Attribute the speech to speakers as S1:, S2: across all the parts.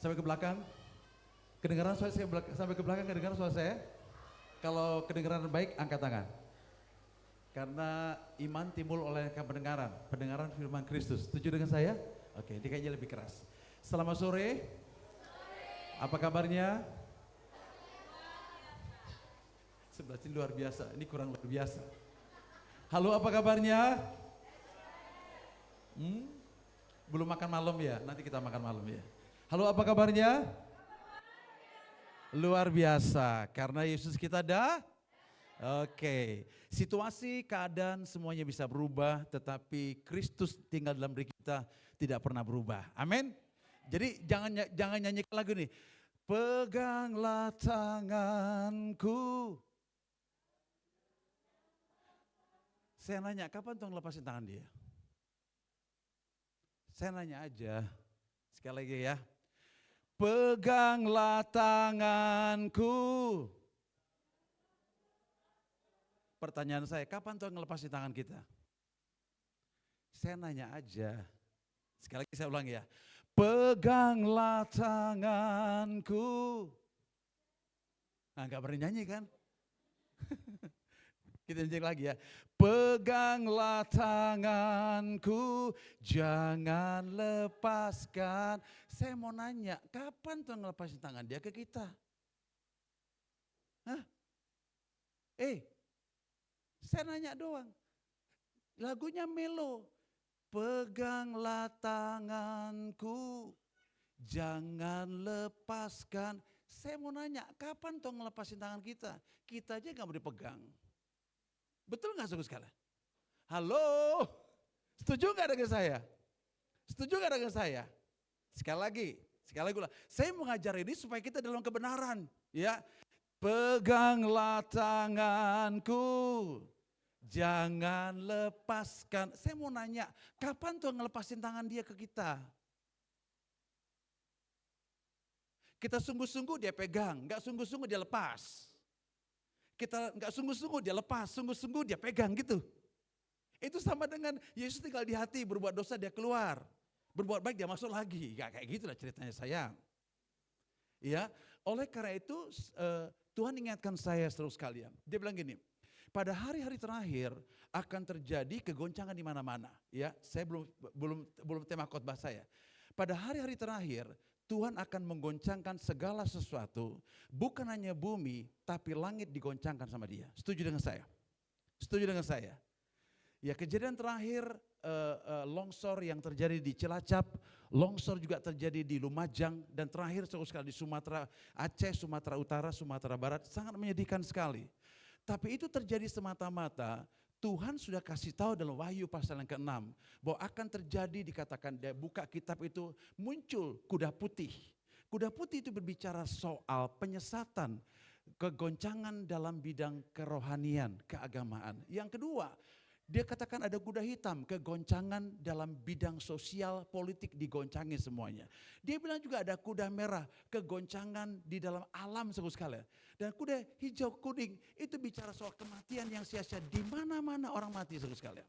S1: Sampai ke belakang. Kedengaran suara saya sampai ke belakang, kedengaran suara saya? Kalau kedengaran baik, angkat tangan. Karena iman timbul oleh pendengaran, pendengaran firman Kristus. Setuju dengan saya? Oke, ini kayaknya lebih keras. Selamat sore. Apa kabarnya? Sebelah sini luar biasa, ini kurang luar biasa. Halo, apa kabarnya? Belum makan malam ya? Nanti kita makan malam ya. Halo, apa kabarnya? Luar biasa, karena Yesus kita dah. Oke, situasi, keadaan semuanya bisa berubah, tetapi Kristus tinggal dalam diri kita tidak pernah berubah. Amin. Jadi jangan nyanyikan lagu nih. Peganglah tanganku. Saya nanya, kapan Tuhan lepasin tangan dia? Saya nanya aja, sekali lagi ya. Peganglah tanganku. Pertanyaan saya, kapan Tuhan ngelepasin tangan kita? Saya nanya aja. Sekali lagi saya ulang ya. Peganglah tanganku. Nah, gak berani nyanyi kan? Kita nyanyi lagi ya. Peganglah tanganku, jangan lepaskan. Saya mau nanya, kapan Tuhan ngelepasin tangan dia ke kita? Hah? Saya nanya doang. Lagunya melo. Peganglah tanganku, jangan lepaskan. Saya mau nanya, kapan Tuhan ngelepasin tangan kita? Kita aja gak mau dipegang. Betul gak saudara sekalian? Halo, setuju gak dengan saya? Setuju gak dengan saya? Sekali lagi ulang. Saya mengajar ini supaya kita dalam kebenaran. Ya, peganglah tanganku, jangan lepaskan. Saya mau nanya, kapan Tuhan ngelepasin tangan dia ke kita? Kita sungguh-sungguh dia pegang, gak sungguh-sungguh dia lepas. Kita nggak sungguh-sungguh dia lepas, sungguh-sungguh dia pegang gitu. Itu sama dengan Yesus tinggal di hati, berbuat dosa dia keluar. Berbuat baik dia masuk lagi, gak kayak gitu lah ceritanya sayang. Ya, oleh karena itu Tuhan ingatkan saya seluruh sekalian. Dia bilang gini, pada hari-hari terakhir akan terjadi kegoncangan di mana-mana. Ya, saya belum tema khotbah saya. Pada hari-hari terakhir Tuhan akan menggoncangkan segala sesuatu, bukan hanya bumi, tapi langit digoncangkan sama dia. Setuju dengan saya? Setuju dengan saya? Ya, kejadian terakhir longsor yang terjadi di Cilacap, longsor juga terjadi di Lumajang, dan terakhir sekali di Sumatera, Aceh, Sumatera Utara, Sumatera Barat, sangat menyedihkan sekali. Tapi itu terjadi semata-mata Tuhan sudah kasih tahu dalam Wahyu pasal yang ke-6 bahwa akan terjadi, dikatakan dia buka kitab itu muncul kuda putih. Kuda putih itu berbicara soal penyesatan, kegoncangan dalam bidang kerohanian, keagamaan. Yang kedua, dia katakan ada kuda hitam, kegoncangan dalam bidang sosial, politik digoncangin semuanya. Dia bilang juga ada kuda merah, kegoncangan di dalam alam sekalian. Dan kuda hijau kuning itu bicara soal kematian yang sia-sia, di mana-mana orang mati sekalian.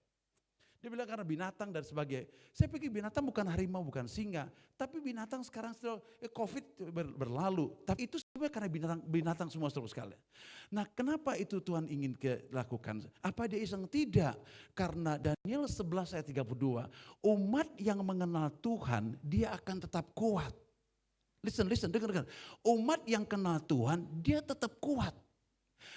S1: Dia bilang karena binatang dan sebagainya. Saya pikir binatang bukan harimau, bukan singa. Tapi binatang sekarang setelah COVID berlalu. Tapi itu sebenarnya karena binatang semua sekalian. Nah, kenapa itu Tuhan ingin lakukan? Apa dia iseng? Tidak. Karena Daniel 11 ayat 32. Umat yang mengenal Tuhan, dia akan tetap kuat. Listen, dengar. Umat yang kenal Tuhan, dia tetap kuat.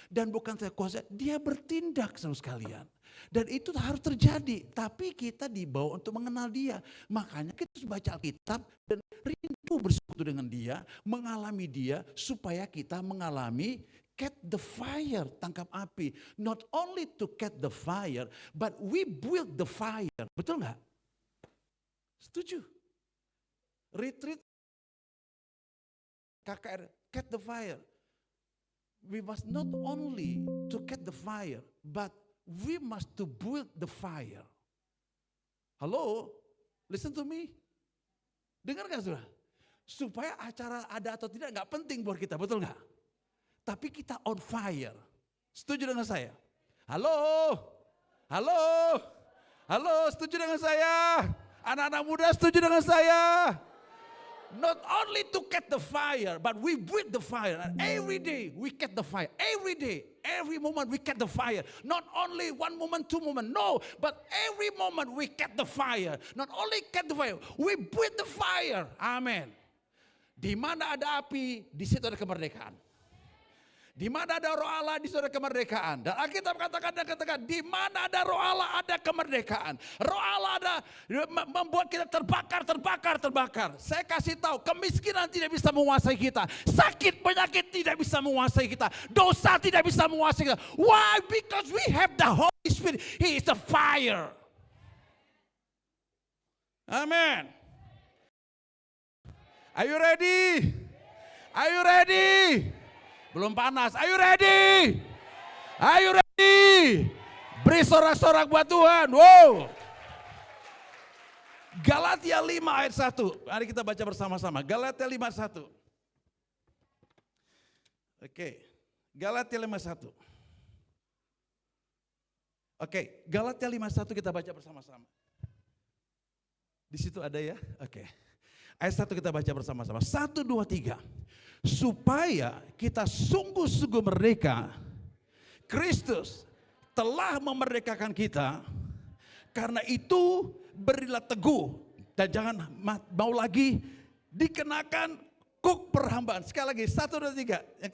S1: Dan bukan saya kuasa, dia bertindak sekalian. Dan itu harus terjadi, tapi kita dibawa untuk mengenal dia. Makanya kita harus baca Alkitab dan rindu bersekutu dengan dia, mengalami dia, supaya kita mengalami catch the fire, tangkap api. Not only to catch the fire, but we build the fire. Betul nggak? Setuju? Retreat KKR, catch the fire. We must not only to catch the fire, but we must to build the fire. Halo, listen to me. Dengar gak saudara? Supaya acara ada atau tidak gak penting buat kita, betul gak? Tapi kita on fire. Setuju dengan saya? Halo, setuju dengan saya? Anak-anak muda setuju dengan saya? Not only to catch the fire, but we breathe the fire. And every day we catch the fire. Every day, every moment we catch the fire. Not only one moment, 2 moments, no, but every moment we catch the fire. Not only catch the fire, we breathe the fire. Amen. Di mana ada api, di situ ada kemerdekaan. Di mana ada roh Allah, di situ ada kemerdekaan. Dan Alkitab katakan, di mana ada roh Allah, ada kemerdekaan. Roh Allah ada membuat kita terbakar. Saya kasih tahu, kemiskinan tidak bisa menguasai kita. Sakit, penyakit tidak bisa menguasai kita. Dosa tidak bisa menguasai kita. Why? Because we have the Holy Spirit. He is the fire. Amen. Are you ready? Are you ready? Belum panas. Are you ready? Are you ready? Beri sorak-sorak buat Tuhan. Wow. Galatia 5 ayat 1. Mari kita baca bersama-sama. Galatia 5 ayat 1. Oke. Galatia 5 ayat 1. Oke. Galatia 5 ayat 1 kita baca bersama-sama. Di situ ada ya? Oke. Ayat 1 kita baca bersama-sama. 1, 2, 3. Supaya kita sungguh-sungguh merdeka. Kristus telah memerdekakan kita. Karena itu berilah teguh. Dan jangan mau lagi dikenakan kuk perhambaan. Sekali lagi 1, 2, 3. Yang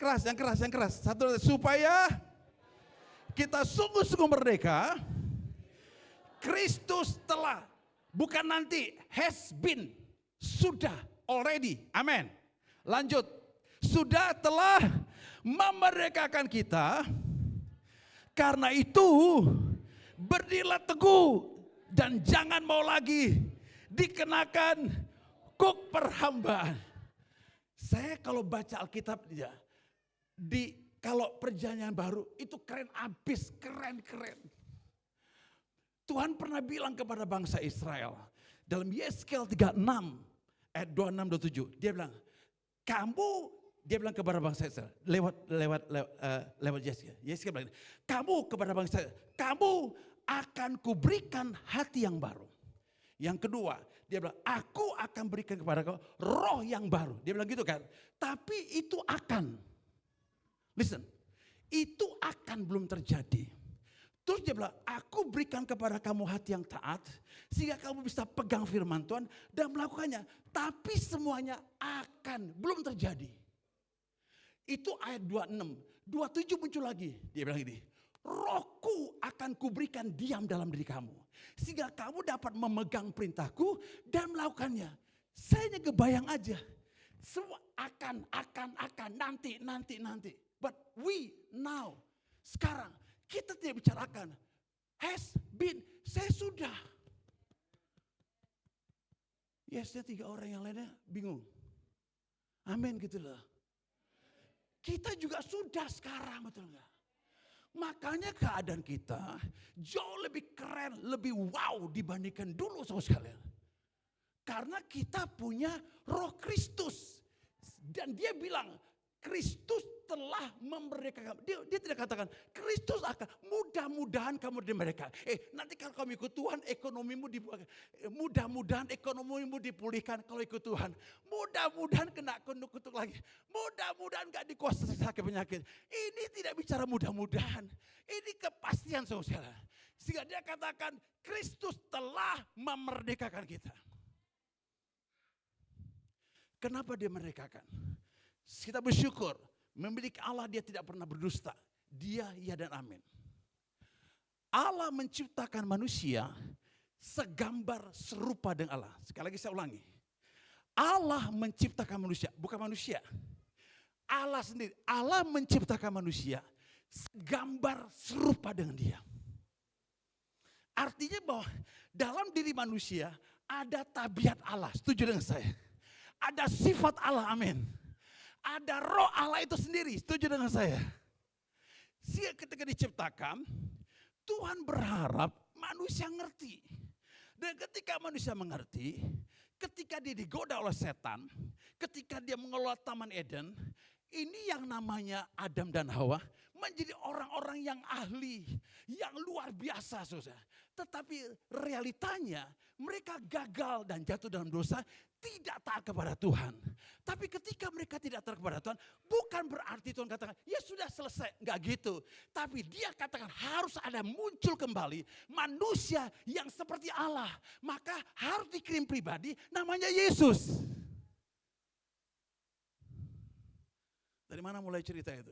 S1: keras. 1, 2, 3. Supaya kita sungguh-sungguh merdeka. Kristus telah, bukan nanti, has been, sudah, already. Amin. Lanjut. Sudah telah memerdekakan kita. Karena itu berdirilah teguh dan jangan mau lagi dikenakan kuk perhambaan. Saya kalau baca Alkitab ya, kalau perjanjian baru itu keren abis, keren. Tuhan pernah bilang kepada bangsa Israel dalam Yeskel 36 ayat 26 27, dia bilang, dia bilang kepada bangsa Israel lewat Yeskel bilang, kamu kepada bangsa Israel, kamu akan kuberikan hati yang baru. Yang kedua, dia bilang, aku akan berikan kepada kau roh yang baru. Dia bilang gitu kan. Tapi itu akan. Listen, itu akan belum terjadi. Terus dia bilang, aku berikan kepada kamu hati yang taat, sehingga kamu bisa pegang firman Tuhan dan melakukannya. Tapi semuanya akan, belum terjadi. Itu ayat 26, 27 muncul lagi. Dia bilang ini, rohku akan kuberikan diam dalam diri kamu. Sehingga kamu dapat memegang perintahku dan melakukannya. Saya hanya kebayang aja. Semua akan, nanti. But we now, sekarang, kita tidak bicarakan. Has been, saya sudah. Yesnya 3 orang yang lainnya bingung. Amin gitu loh. Kita juga sudah sekarang, betul gak? Makanya keadaan kita jauh lebih keren, lebih wow dibandingkan dulu saudara sekalian. Karena kita punya roh Kristus. Dan dia bilang, Kristus telah memerdekakan. Dia tidak katakan, Kristus akan, mudah-mudahan kamu dimerdekakan. Nanti kalau kamu ikut Tuhan, ekonomimu dibuat. Mudah-mudahan ekonomimu dipulihkan kalau ikut Tuhan. Mudah-mudahan kena kutuk lagi. Mudah-mudahan gak dikuasai sakit penyakit. Ini tidak bicara mudah-mudahan. Ini kepastian saudara. Sehingga dia katakan, Kristus telah memerdekakan kita. Kenapa dia merdekakan? Kita bersyukur, memiliki Allah dia tidak pernah berdusta. Dia, ya dan amin. Allah menciptakan manusia segambar serupa dengan Allah. Sekali lagi saya ulangi. Allah menciptakan manusia, bukan manusia. Allah sendiri, Allah menciptakan manusia segambar serupa dengan dia. Artinya bahwa dalam diri manusia ada tabiat Allah, setuju dengan saya. Ada sifat Allah, amin. Ada roh Allah itu sendiri, setuju dengan saya. Sehingga ketika diciptakan, Tuhan berharap manusia ngerti. Dan ketika manusia mengerti, ketika dia digoda oleh setan, ketika dia mengelola Taman Eden, ini yang namanya Adam dan Hawa menjadi orang-orang yang ahli, yang luar biasa saudara. Tetapi realitanya mereka gagal dan jatuh dalam dosa, tidak taat kepada Tuhan. Tapi ketika mereka tidak taat kepada Tuhan, bukan berarti Tuhan katakan, ya sudah selesai. Enggak gitu. Tapi dia katakan harus ada muncul kembali manusia yang seperti Allah. Maka harus dikirim pribadi namanya Yesus. Dari mana mulai cerita itu?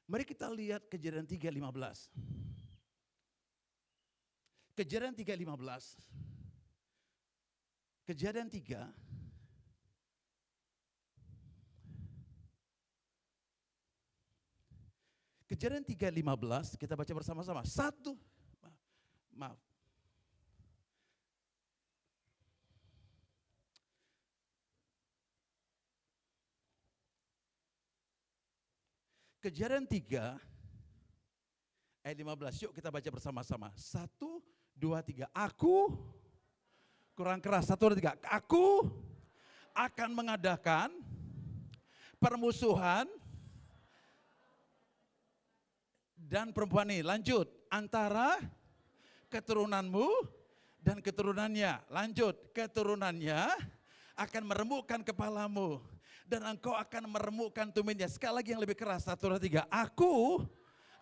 S1: Mari kita lihat Kejadian 3:15. Kejadian 3:15. Kejadian 3. Kejadian 3:15 kita baca bersama-sama. Maaf. Kejadian 3 ayat 15. Yuk kita baca bersama-sama. 1, 2, 3. Aku, kurang keras, 1, 2, 3. Aku akan mengadakan permusuhan dan perempuan ini. Lanjut. Antara keturunanmu dan keturunannya. Lanjut. Keturunannya akan meremukkan kepalamu. Dan engkau akan meremukkan tumitnya. Sekali lagi yang lebih keras. 1, 2, 3. Aku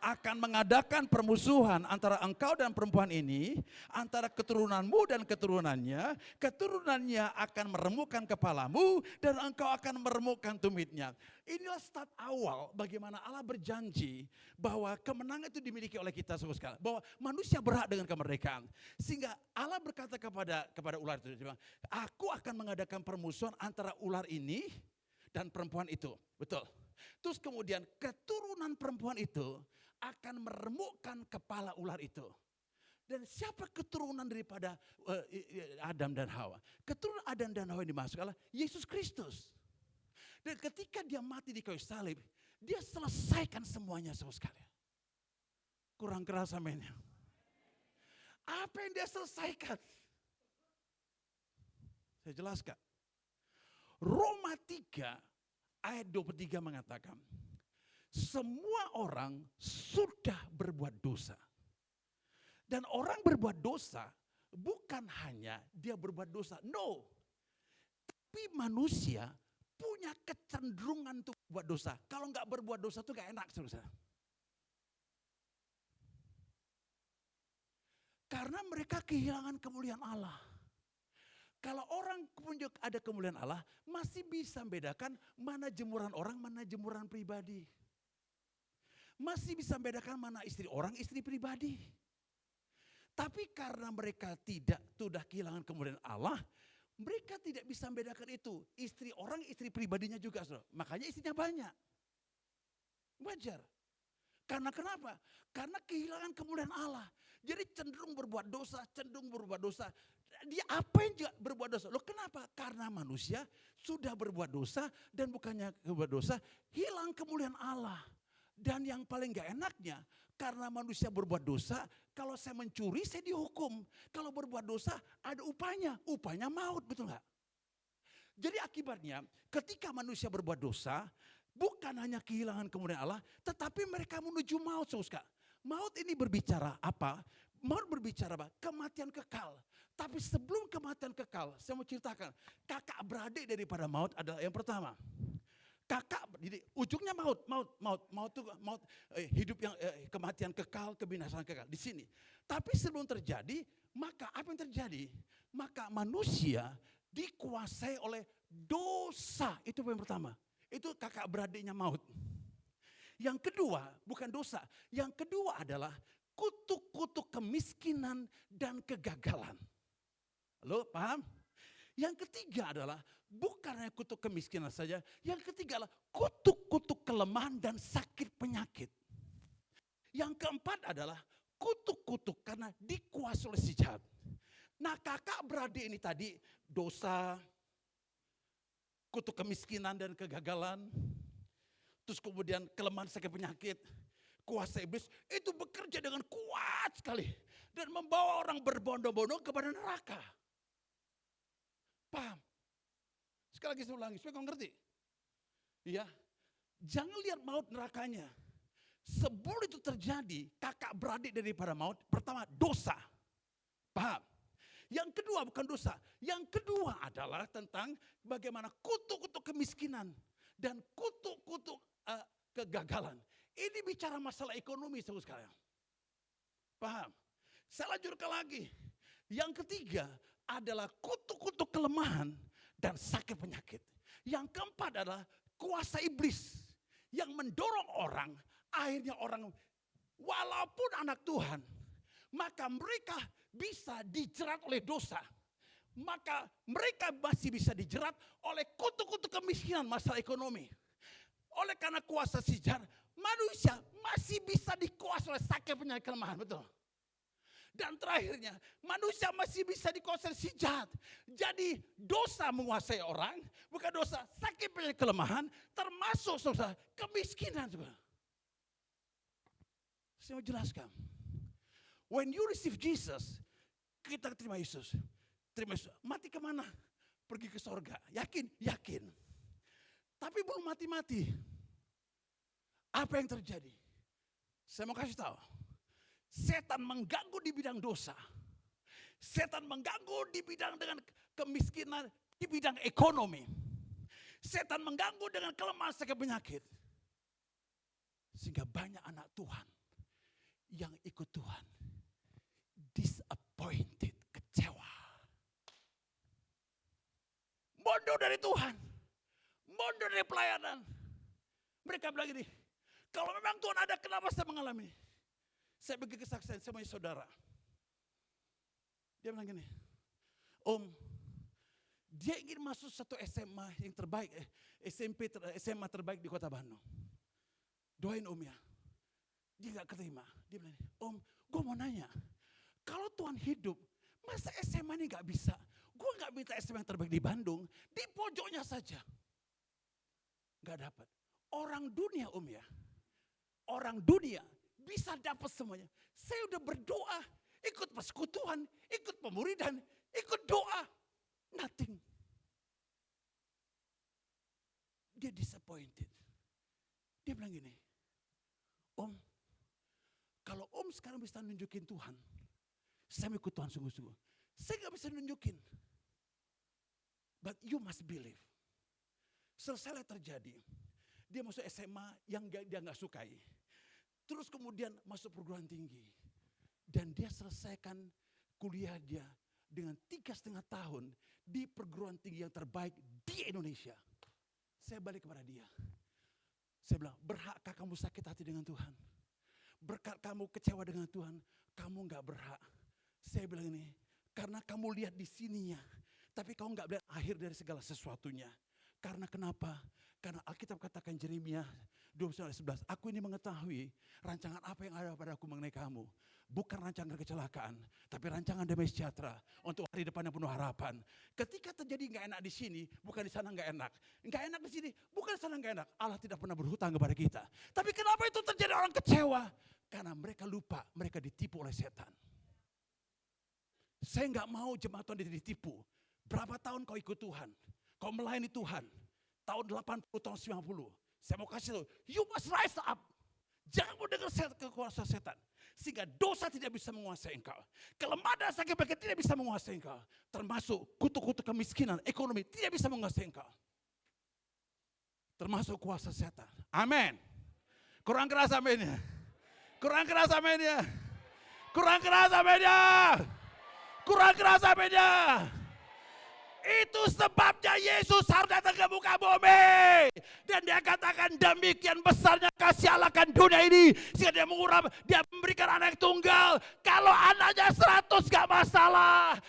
S1: akan mengadakan permusuhan antara engkau dan perempuan ini, antara keturunanmu dan keturunannya. Keturunannya akan meremukkan kepalamu dan engkau akan meremukkan tumitnya. Inilah start awal bagaimana Allah berjanji bahwa kemenangan itu dimiliki oleh kita semua sekali. Bahwa manusia berhak dengan kemerdekaan. Sehingga Allah berkata kepada ular itu, aku akan mengadakan permusuhan antara ular ini dan perempuan itu. Betul. Terus kemudian keturunan perempuan itu akan meremukkan kepala ular itu. Dan siapa keturunan daripada Adam dan Hawa? Keturunan Adam dan Hawa yang dimaksud adalah Yesus Kristus. Dan ketika dia mati di kayu salib, dia selesaikan semuanya semua sekali. Kurang keras amennya. Apa yang dia selesaikan? Saya jelaskan. Roma 3 ayat 23 mengatakan, semua orang sudah berbuat dosa. Dan orang berbuat dosa bukan hanya dia berbuat dosa. No. Tapi manusia punya kecenderungan untuk berbuat dosa. Kalau enggak berbuat dosa itu enggak enak, saudara. Karena mereka kehilangan kemuliaan Allah. Kalau orang ada kemuliaan Allah, masih bisa membedakan mana jemuran orang, mana jemuran pribadi. Masih bisa membedakan mana istri orang, istri pribadi. Tapi karena mereka sudah kehilangan kemuliaan Allah, mereka tidak bisa membedakan itu. Istri orang, istri pribadinya juga. Saudara. Makanya istrinya banyak. Wajar. Karena kenapa? Karena kehilangan kemuliaan Allah. Jadi cenderung berbuat dosa, Dia apa yang juga berbuat dosa? Loh kenapa? Karena manusia sudah berbuat dosa dan bukannya berbuat dosa, hilang kemuliaan Allah. Dan yang paling gak enaknya, karena manusia berbuat dosa, kalau saya mencuri saya dihukum. Kalau berbuat dosa ada upahnya maut, betul gak? Jadi akibatnya ketika manusia berbuat dosa, bukan hanya kehilangan kemuliaan Allah, tetapi mereka menuju maut, saudara. Maut ini berbicara apa? Maut berbicara apa? Kematian kekal. Tapi sebelum kematian kekal, saya mau ceritakan, kakak beradik daripada maut adalah yang pertama. Jadi ujungnya maut itu hidup yang kematian kekal, kebinasaan kekal di sini. Tapi sebelum terjadi, maka apa yang terjadi? Maka manusia dikuasai oleh dosa. Itu yang pertama. Itu kakak beradiknya maut. Yang kedua, bukan dosa. Yang kedua adalah kutuk-kutuk kemiskinan dan kegagalan. Halo, paham? Yang ketiga adalah bukan hanya kutuk kemiskinan saja. Yang ketiga adalah kutuk-kutuk kelemahan dan sakit penyakit. Yang keempat adalah kutuk-kutuk karena dikuasai oleh si jahat. Nah kakak beradik ini tadi dosa, kutuk kemiskinan dan kegagalan. Terus kemudian kelemahan sakit penyakit. Kuasa iblis itu bekerja dengan kuat sekali. Dan membawa orang berbondong-bondong kepada neraka. Paham? Sekali lagi saya ulangi, supaya kau ngerti. Iya. Jangan lihat maut nerakanya. Sebelum itu terjadi, kakak beradik daripada maut, pertama dosa. Paham? Yang kedua bukan dosa. Yang kedua adalah tentang bagaimana kutuk-kutuk kemiskinan dan kutuk-kutuk kegagalan. Ini bicara masalah ekonomi saudara sekalian. Paham? Saya lanjutkan lagi. Yang ketiga adalah kutuk-kutuk kelemahan dan sakit penyakit. Yang keempat adalah kuasa iblis yang mendorong orang, akhirnya orang walaupun anak Tuhan, maka mereka bisa dijerat oleh dosa. Maka mereka masih bisa dijerat oleh kutuk-kutuk kemiskinan, masalah ekonomi. Oleh karena kuasa si jahat, manusia masih bisa dikuasai oleh sakit penyakit kelemahan, betul. Dan terakhirnya, manusia masih bisa dikuasai si jahat. Jadi dosa menguasai orang, bukan dosa sakit penyakit kelemahan, termasuk saudara kemiskinan. Saudara. Saya mau jelaskan. When you receive Jesus, kita terima Yesus. Terima Yesus. Mati kemana? Pergi ke sorga. Yakin? Yakin. Tapi belum mati-mati. Apa yang terjadi? Saya mau kasih tahu. Setan mengganggu di bidang dosa. Setan mengganggu di bidang dengan kemiskinan, di bidang ekonomi. Setan mengganggu dengan kelemahan sakit penyakit. Sehingga banyak anak Tuhan yang ikut Tuhan disappointed, kecewa. Mundur dari Tuhan. Mundur dari pelayanan. Mereka bilang gini, kalau memang Tuhan ada, kenapa saya mengalami ini? Saya bagi kesaksian sama saudara. Dia bilang gini, Om, dia ingin masuk satu SMA yang terbaik, SMA terbaik di kota Bandung. Doain Om ya. Dia gak keterima. Dia bilang, Om, gue mau nanya, kalau Tuhan hidup, masa SMA ini gak bisa? Gue gak minta SMA yang terbaik di Bandung, di pojoknya saja. Gak dapat. Orang dunia Om ya, orang dunia bisa dapat semuanya. Saya udah berdoa, ikut persekutuan, ikut pemuridan, ikut doa. Nothing. Dia disappointed. Dia bilang gini, Om, kalau Om sekarang bisa nunjukin Tuhan, saya mau ikut Tuhan sungguh-sungguh. Saya gak bisa nunjukin. But you must believe. Selesai terjadi. Dia masuk SMA yang dia gak sukai. Terus kemudian masuk perguruan tinggi. Dan dia selesaikan kuliah dia dengan 3,5 tahun di perguruan tinggi yang terbaik di Indonesia. Saya balik kepada dia. Saya bilang, berhakkah kamu sakit hati dengan Tuhan? Berkat kamu kecewa dengan Tuhan? Kamu gak berhak. Saya bilang ini, karena kamu lihat di sininya. Tapi kamu gak lihat akhir dari segala sesuatunya. Karena kenapa? Karena Alkitab katakan Yeremia 29:11, aku ini mengetahui rancangan apa yang ada padaku mengenai kamu. Bukan rancangan kecelakaan, tapi rancangan damai sejahtera untuk hari depan yang penuh harapan. Ketika terjadi gak enak di sini, bukan di sana gak enak. Gak enak di sini, bukan di sana gak enak. Allah tidak pernah berhutang kepada kita. Tapi kenapa itu terjadi orang kecewa? Karena mereka lupa, mereka ditipu oleh setan. Saya gak mau jemaat Tuhan ditipu. Berapa tahun kau ikut Tuhan? Kau melayani Tuhan. Tahun 80, tahun 90. Saya mau kasih tahu, you must rise up. Jangan mau dengar kekuasaan setan. Sehingga dosa tidak bisa menguasai engkau. Kelemahan dan sakit penyakit tidak bisa menguasai engkau. Termasuk kutuk-kutuk kemiskinan, ekonomi tidak bisa menguasai engkau. Termasuk kuasa setan. Amin. Kurang keras aminnya. Kurang keras aminnya. Kurang keras aminnya. Kurang keras aminnya. Itu sebabnya Yesus harus datang ke muka bumi. Dan dia katakan demikian besarnya kasih Allah akan dunia ini. Sehingga dia memberikan anak tunggal. Kalau anaknya 100 gak masalah.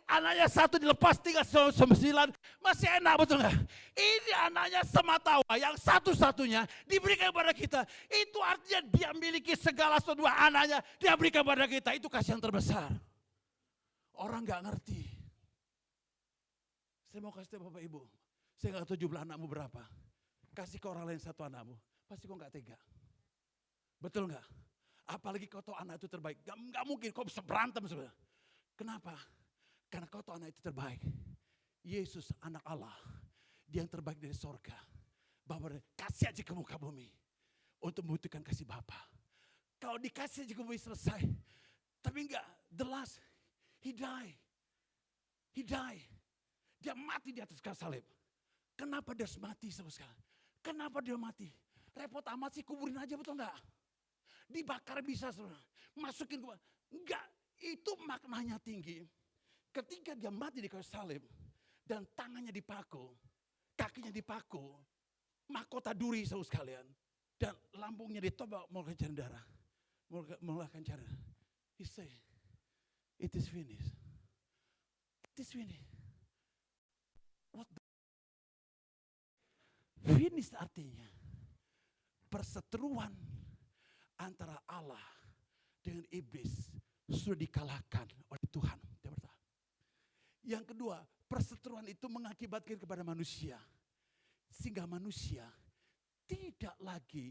S1: Anaknya 1 dilepas 39 masih enak, betul gak? Ini anaknya sematawa yang satu-satunya diberikan kepada kita. Itu artinya dia miliki segala sesuatu, anaknya dia berikan kepada kita. Itu kasih yang terbesar. Orang gak ngerti. Saya mau kasih tahu Bapak Ibu, saya gak tahu jumlah anakmu berapa. Kasih ke orang lain 1 anakmu, pasti kau gak tega. Betul gak? Apalagi kau tahu anak itu terbaik. Gak mungkin kau bisa berantem sebenarnya. Kenapa? Karena kau tahu anak itu terbaik. Yesus anak Allah, dia yang terbaik dari sorga. Bapak kasih aja ke muka bumi untuk membuktikan kasih Bapa. Kalau dikasih aja ke bumi selesai. Tapi enggak, the last, he died. He died. Dia mati di atas kayu salib. Kenapa dia harus mati saudara? Kenapa dia mati? Repot amat sih, kuburin aja, betul enggak? Dibakar bisa saudara. Masukin ke enggak, itu maknanya tinggi. Ketika dia mati di kayu salib dan tangannya dipaku, kakinya dipaku, mahkota duri saudara sekalian, dan lambungnya ditobak mengeluarkan cairan darah. Mengeluarkan cairan. He say, it is finished. It is finished. What the? Finish artinya perseteruan antara Allah dengan iblis sudah dikalahkan oleh Tuhan. Yang kedua, perseteruan itu mengakibatkan kepada manusia. Sehingga manusia tidak lagi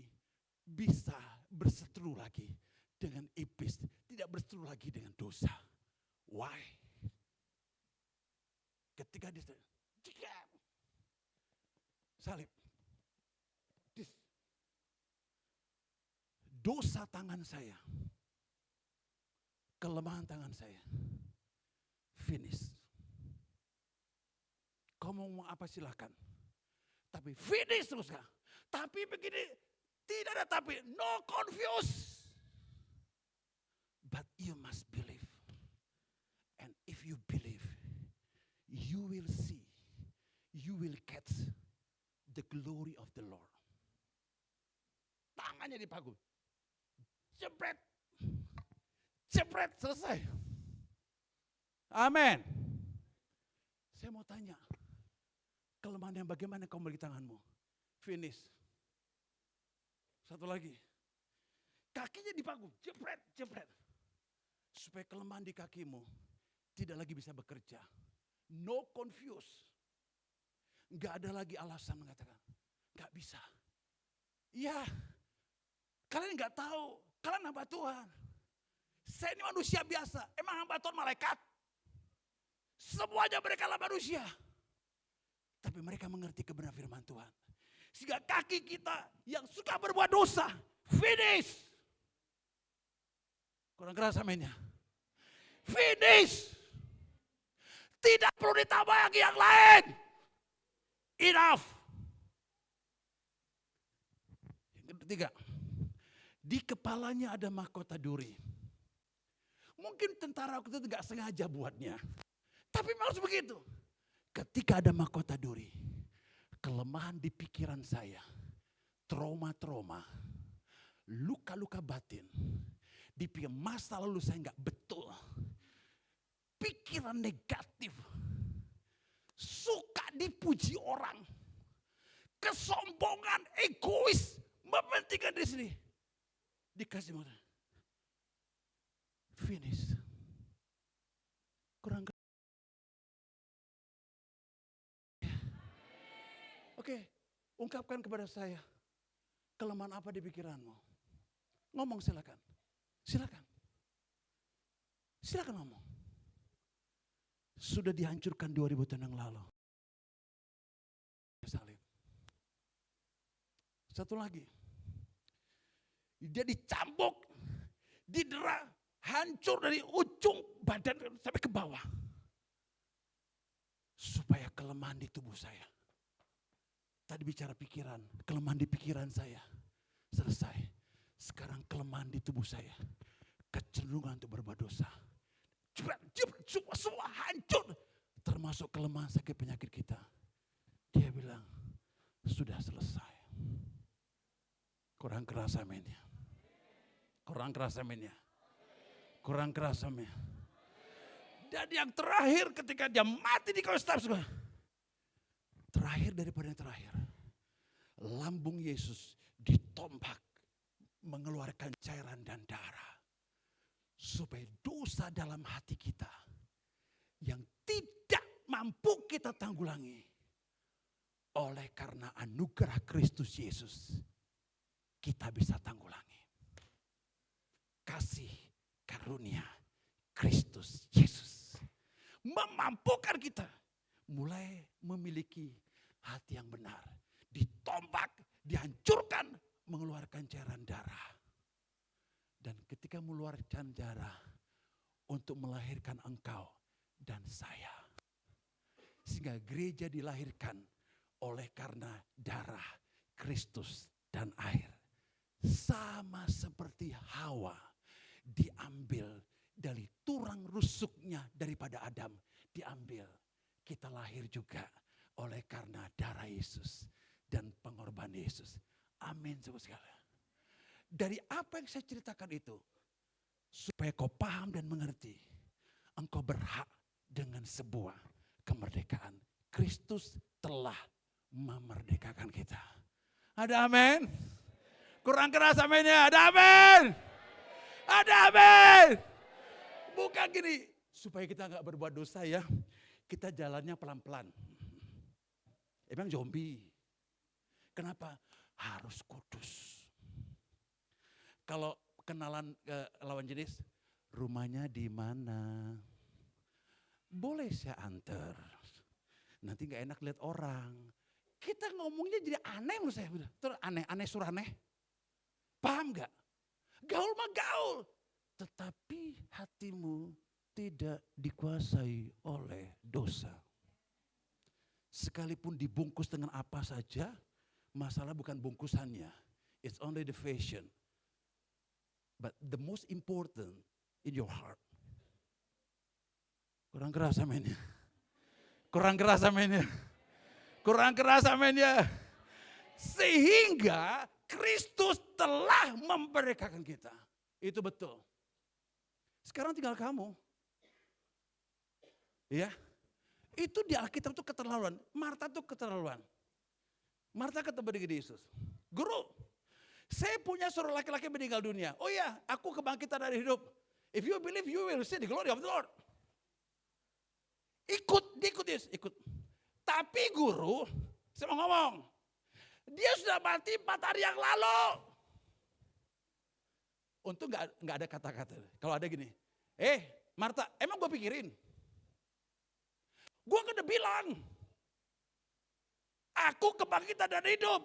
S1: bisa berseteru lagi dengan iblis. Tidak berseteru lagi dengan dosa. Why? Ketika dia salib. Dosa tangan saya. Kelemahan tangan saya. Finish. Kau mau ngomong apa silakan. Tapi finish terus kah? Tapi begini, tidak ada tapi. No confuse. But you must believe. And if you believe, you will see. You will catch the glory of the Lord. Tangannya dipaku. Jepret. Jepret, selesai. Amin. Saya mau tanya. Kelemahan yang bagaimana kau memiliki tanganmu? Finish. Satu lagi. Kakinya dipaku. Jepret, jepret. Supaya kelemahan di kakimu tidak lagi bisa bekerja. No confuse. Enggak ada lagi alasan mengatakan. Enggak bisa. Iya. Kalian enggak tahu. Kalian hamba Tuhan. Saya ini manusia biasa. Emang hamba Tuhan malaikat? Semuanya mereka adalah manusia. Tapi mereka mengerti kebenaran firman Tuhan. Sehingga kaki kita yang suka berbuat dosa. Finish. Kurang keras aminnya. Finish. Tidak perlu ditambah lagi yang lain. Enough. Yang ketiga. Di kepalanya ada mahkota duri. Mungkin tentara waktu itu tidak sengaja buatnya. Tapi memang begitu. Ketika ada mahkota duri. Kelemahan di pikiran saya. Trauma-trauma. Luka-luka batin. Di pikir masa lalu saya enggak betul. Pikiran negatif. Suka dipuji orang. Kesombongan, egois. Mementingkan diri sendiri. Dikasih motor. Finish. Kurang. Oke, ungkapkan kepada saya. Kelemahan apa di pikiranmu? Ngomong silakan. Silakan. Silakan ngomong. Sudah dihancurkan 2000 tahun yang lalu. Salib. Satu lagi. Dia dicambuk, didera, hancur dari ujung badan sampai ke bawah. Supaya kelemahan di tubuh saya. Tadi bicara pikiran, kelemahan di pikiran saya. Selesai. Sekarang kelemahan di tubuh saya. Kecenderungan untuk berbuat dosa. Semua hancur. Termasuk kelemahan sakit penyakit kita. Dia bilang, sudah selesai. Kurang keras aminnya. Kurang keras aminnya. Kurang keras aminnya. Dan yang terakhir ketika dia mati di kayu salib. Terakhir daripada yang terakhir. Lambung Yesus ditombak. Mengeluarkan cairan dan darah. Supaya dosa dalam hati kita. Yang tidak mampu kita tanggulangi. Oleh karena anugerah Kristus Yesus. Kita bisa tanggulangi. Kasih karunia Kristus Yesus. Memampukan kita. Mulai memiliki hati yang benar. Ditombak, dihancurkan, mengeluarkan cairan darah. Dan ketika mengeluarkan darah untuk melahirkan engkau dan saya. Sehingga gereja dilahirkan oleh karena darah Kristus dan air. Sama seperti Hawa diambil dari tulang rusuknya daripada Adam. Diambil. Kita lahir juga oleh karena darah Yesus dan pengorbanan Yesus. Amin saudara sekalian. Dari apa yang saya ceritakan itu, supaya kau paham dan mengerti, engkau berhak dengan sebuah kemerdekaan. Kristus telah memerdekakan kita. Ada amin? Kurang keras aminnya, ada amin? Ada amin? Bukan gini, supaya kita gak berbuat dosa ya, kita jalannya pelan-pelan. Emang zombie. Kenapa? Harus kudus. Kalau kenalan lawan jenis, rumahnya di mana? Boleh saya antar. Nanti gak enak lihat orang. Kita ngomongnya jadi aneh menurut saya. Terus aneh suruh aneh. Paham gak? Gaul mah gaul. Tetapi hatimu tidak dikuasai oleh dosa. Sekalipun dibungkus dengan apa saja, masalah bukan bungkusannya. It's only the fashion. But the most important in your heart. Kurang keras aminnya. Kurang keras aminnya. Kurang keras aminnya. Sehingga Kristus telah memerdekakan kita. Itu betul. Sekarang tinggal kamu. Ya. Itu di Alkitab itu keterlaluan. Marta itu keterlaluan. Marta ketemu dengan Yesus. Guru, saya punya seorang laki-laki meninggal dunia. Oh iya, aku kebangkitan dari hidup. If you believe, you will see the glory of the Lord. Ikut Yesus, ikut. Tapi guru, saya mau ngomong. Dia sudah mati 4 hari yang lalu. Untung nggak ada kata-kata. Kalau ada gini, Marta, emang gue pikirin? Gue kan udah bilang, aku kebangkitan dan hidup.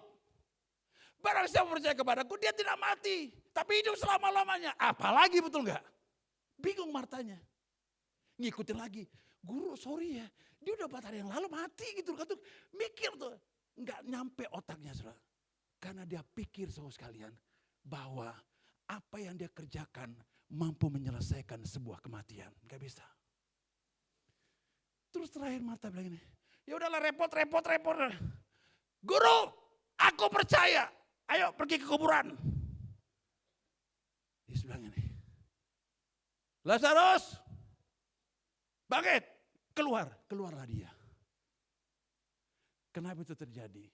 S1: Barang siapa percaya kepadaku, dia tidak mati. Tapi hidup selama-lamanya. Apalagi betul nggak? Bingung Martanya. Ngikutin lagi. Guru sorry ya, dia udah 4 hari yang lalu mati gitu. Mikir tuh. Nggak nyampe otaknya saudara. Karena dia pikir saudara sekalian. Bahwa apa yang dia kerjakan mampu menyelesaikan sebuah kematian. Nggak bisa. Terus terakhir Marta bilang ini. Ya udahlah repot. Guru, aku percaya. Ayo pergi ke kuburan. Yesus bilang ini. Lazarus, bangkit. Keluarlah dia. Kenapa itu terjadi?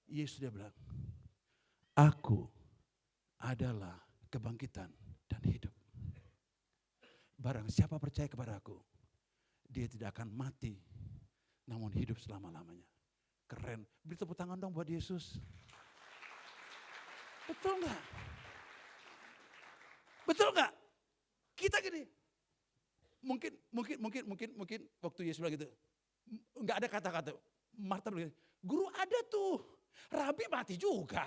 S1: Yesus dia bilang, aku adalah kebangkitan dan hidup. Barang siapa percaya kepada aku, dia tidak akan mati, namun hidup selama-lamanya. Keren. Beri tepuk tangan dong buat Yesus. Betul nggak? Betul nggak? Kita gini. Mungkin waktu Yesus bilang gitu. Nggak ada kata-kata. Marta bilang, guru ada tuh. Rabi mati juga.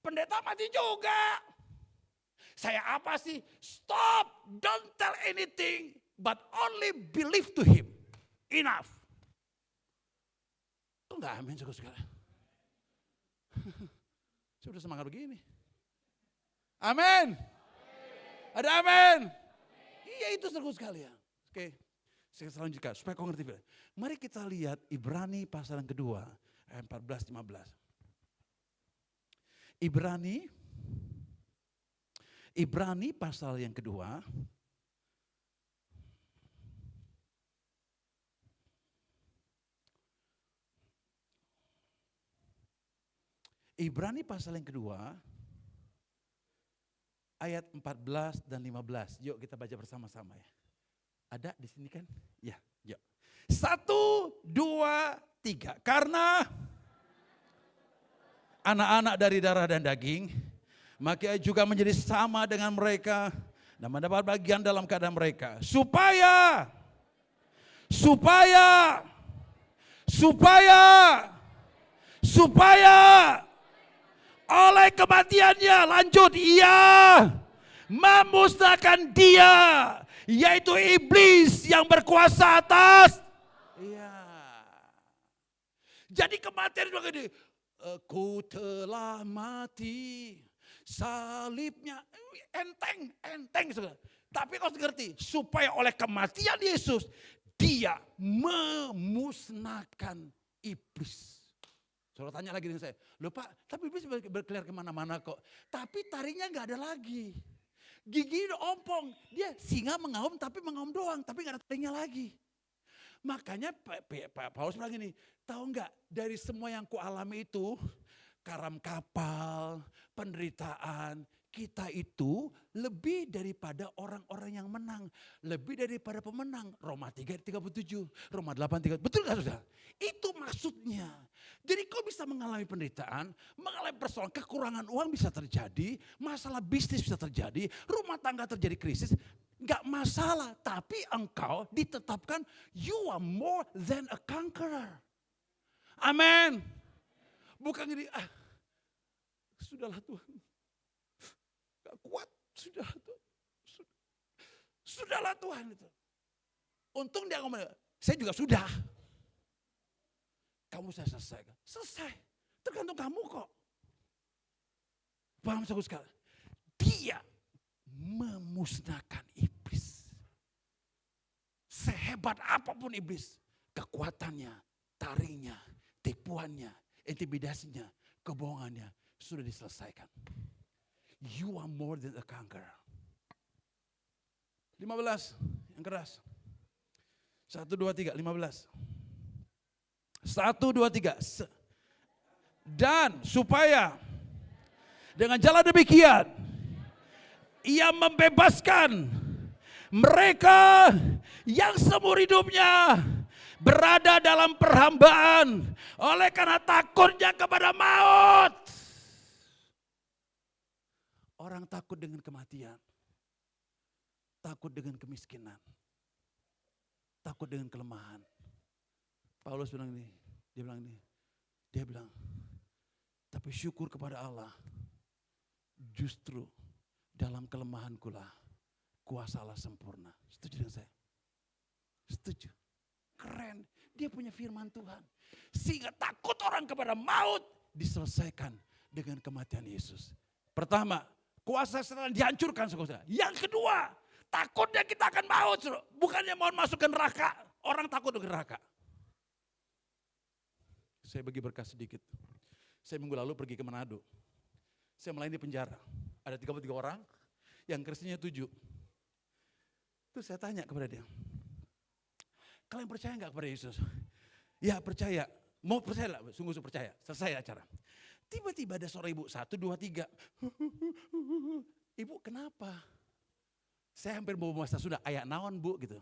S1: Pendeta mati juga. Saya apa sih? Stop. Don't tell anything. But only believe to him. Enough. Itu nggak amin saudara-saudara. Saya udah semangat begini. Amin. Ada amin. Iya itu seru sekali ya. Oke. Saya selanjutkan supaya kau ngerti. Mari kita lihat Ibrani pasal yang kedua. Ayat 14-15. Ibrani pasal yang kedua. Ibrani pasal yang kedua, ayat 14 dan 15. Yuk kita baca bersama-sama ya. Ada di sini kan? Ya, yuk. 1, 2, 3. Karena anak-anak dari darah dan daging, maka juga menjadi sama dengan mereka dan mendapat bagian dalam keadaan mereka. Supaya oleh kematiannya, lanjut, ia memusnahkan dia, yaitu iblis yang berkuasa atas. Iya, Jadi kematian itu begini, aku telah mati, salibnya enteng. Saudara. Tapi kau ngerti, supaya oleh kematian Yesus, dia memusnahkan iblis. Saudara tanya lagi dengan saya, loh Pak, tapi iblis berkeliar kemana-mana kok. Tapi taringnya gak ada lagi. Gigi udah ompong, dia singa mengaum tapi mengaum doang, tapi gak ada taringnya lagi. Makanya Pak Paulus bilang gini, tahu nggak dari semua yang kualami itu, karam kapal, penderitaan, kita itu lebih daripada orang-orang yang menang. Lebih daripada pemenang. Roma 3:37, Roma 8:3. Betul gak saudara? Itu maksudnya. Jadi kau bisa mengalami penderitaan, mengalami persoalan, kekurangan uang bisa terjadi, masalah bisnis bisa terjadi, rumah tangga terjadi krisis. Gak masalah, tapi engkau ditetapkan you are more than a conqueror. Amin. Bukan gini, sudahlah Tuhan. Gak kuat, sudahlah Tuhan. Sudahlah Tuhan itu. Untung dia ngomong, saya juga sudah. Kamu saya selesaikan. Selesai. Tergantung kamu kok. Paham saudara sekalian? Dia memusnahkan iblis. Sehebat apapun iblis, kekuatannya, taringnya, tipuannya, intimidasinya, kebohongannya sudah diselesaikan. You are more than a conqueror. 15, yang keras. 1, 2, 3, 15. 1, 2, 3. Dan supaya dengan jalan demikian, ia membebaskan mereka yang seumur hidupnya berada dalam perhambaan oleh karena takutnya kepada maut. Orang takut dengan kematian, takut dengan kemiskinan, takut dengan kelemahan. Paulus bilang ini, dia bilang, tapi syukur kepada Allah, justru dalam kelemahanku lah kuasa Allah sempurna. Setuju dengan saya? Setuju. Keren. Dia punya firman Tuhan. Sehingga takut orang kepada maut diselesaikan dengan kematian Yesus. Pertama, kuasa setan dihancurkan saudara. Yang kedua, takutnya kita akan maut. Bukannya mau masuk ke neraka. Orang takut ke neraka. Saya bagi berkas sedikit. Saya minggu lalu pergi ke Manado. Saya melayani di penjara. Ada 33 orang, yang Kristennya 7. Terus saya tanya kepada dia, kalian percaya enggak kepada Yesus? Ya percaya, mau percaya lah, sungguh-sungguh percaya. Selesai acara. Tiba-tiba ada seorang ibu, 1, 2, 3. Ibu kenapa? Saya hampir mau bahasa Sunda, ayak naon bu gitu.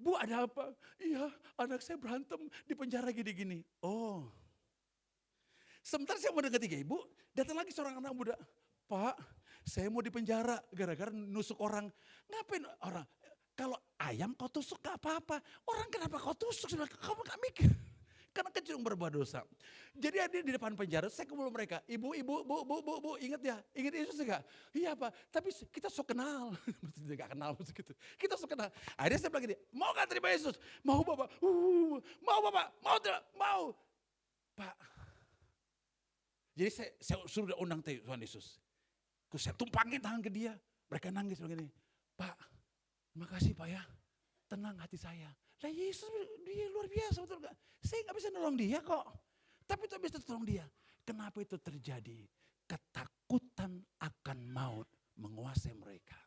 S1: Bu ada apa? Iya anak saya berantem di penjara gini-gini. Oh. Sebentar saya mau dekati ibu, datang lagi seorang anak muda. Pak, saya mau di penjara gara-gara nusuk orang. Ngapain orang? Kalau ayam kau tusuk gak apa-apa. Orang kenapa kau tusuk? Kamu gak mikir. Karena kecenderung berbuat dosa. Jadi ada di depan penjara, saya kumpul mereka. Ibu, bu, ingat ya? Ingat Yesus enggak? Iya Pak, tapi kita sok kenal. Gak kenal gitu. Kita sok kenal. Akhirnya saya bilang gini, mau gak terima Yesus? Mau Bapak? Mau Bapak? Mau tidak? Mau. Pak. Jadi saya suruh undang Tuhan Yesus. Saya tumpangin tangan ke dia. Mereka nangis begini. Pak, terima kasih Pak ya. Tenang hati saya. Lah Yesus dia luar biasa betul gak? Saya gak bisa nolong dia kok. Tapi itu bisa tolong dia. Kenapa itu terjadi? Ketakutan akan maut menguasai mereka.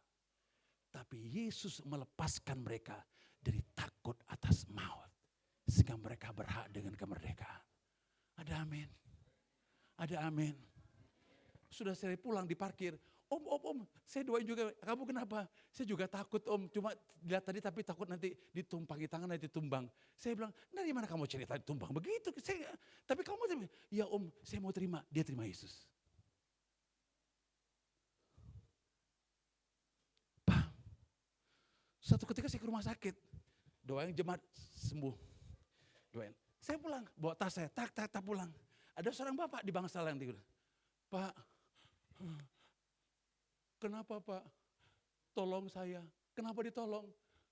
S1: Tapi Yesus melepaskan mereka dari takut atas maut. Sehingga mereka berhak dengan kemerdekaan. Ada amin. Ada amin. Sudah saya pulang di parkir. Om, saya doain juga. Kamu kenapa? Saya juga takut om. Cuma lihat tadi tapi takut nanti ditumpangi tangan nanti tumbang. Saya bilang, dari mana kamu cerita tumbang begitu? Tapi kamu terima. Ya om, saya mau terima. Dia terima Yesus. Pak, satu ketika saya ke rumah sakit. Doain jemaat sembuh. Doain. Saya pulang, bawa tas saya. Tak pulang. Ada seorang bapak di Bangsal yang tidur. Pak, kenapa Pak? Tolong saya. Kenapa ditolong?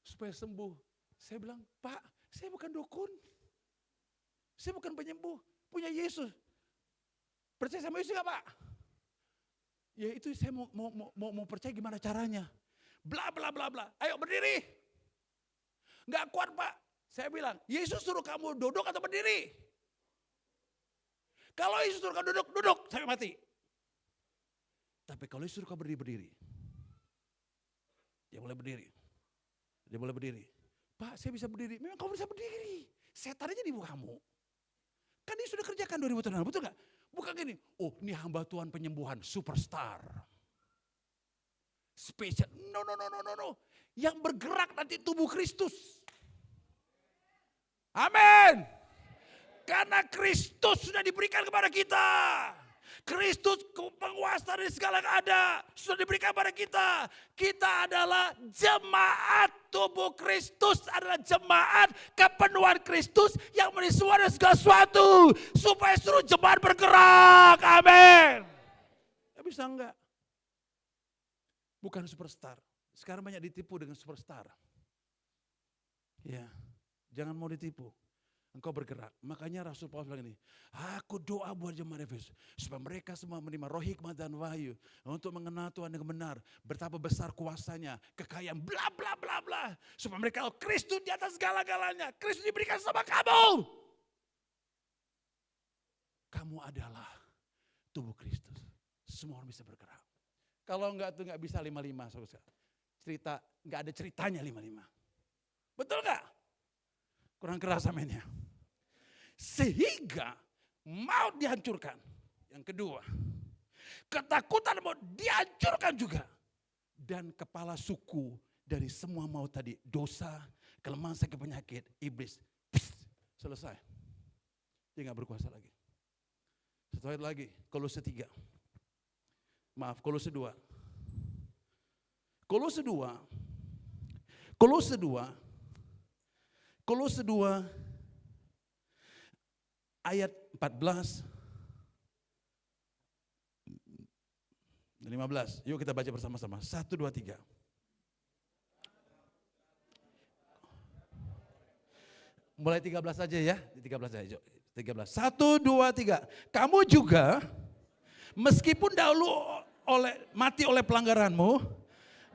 S1: Supaya sembuh. Saya bilang, Pak, Saya bukan dukun. Saya bukan penyembuh. Punya Yesus. Percaya sama Yesus gak Pak? Ya itu saya mau percaya gimana caranya. Bla bla bla bla. Ayo berdiri. Gak kuat Pak. Saya bilang, Yesus suruh kamu duduk atau berdiri? Kalau Yesus suruh kamu duduk, duduk. Sampai mati. Tapi kalau Yesus suruh kamu berdiri. Dia boleh berdiri. Dia boleh berdiri. Pak saya bisa berdiri. Memang kamu bisa berdiri. Setan aja di ibu kamu. Kan dia sudah kerjakan 2000 tahun lalu, betul gak? Bukan gini, oh ini hamba Tuhan penyembuhan, superstar. Spesial, no. Yang bergerak nanti tubuh Kristus. Amin. Karena Kristus sudah diberikan kepada kita. Kristus penguasa dari segala yang ada sudah diberikan kepada kita. Kita adalah jemaat tubuh Kristus, adalah jemaat kepenuhan Kristus yang menisuari segala sesuatu supaya seluruh jemaat bergerak. Amin. Ya bisa enggak? Bukan superstar. Sekarang banyak ditipu dengan superstar. Ya, jangan mau ditipu. Engkau bergerak. Makanya Rasul Paulus bilang ini, aku doa buat jemaat Efesus supaya mereka semua menerima roh hikmat dan wahyu untuk mengenal Tuhan yang benar, betapa besar kuasanya, kekayaan bla bla bla bla, supaya mereka Kristus di atas segala-galanya. Kristus diberikan sama kamu. Kamu adalah tubuh Kristus. Semua orang bisa bergerak. Kalau enggak tuh enggak bisa 55 saudara. Cerita enggak ada ceritanya 55. Betul enggak? Kurang keras aminnya. Sehingga maut dihancurkan. Yang kedua, ketakutan maut dihancurkan juga. Dan kepala suku dari semua maut tadi, dosa, kelemahan, sakit, penyakit, iblis, selesai. Dia gak berkuasa lagi. Satu ayat lagi, Kolose 3. Maaf, Kolose 2. Kolose 2 ayat 14 dan 15. Yuk kita baca bersama-sama. 1, 2, 3. Mulai 13 aja ya. 13 aja. 13. 1, 2, 3. Kamu juga meskipun dahulu mati oleh pelanggaranmu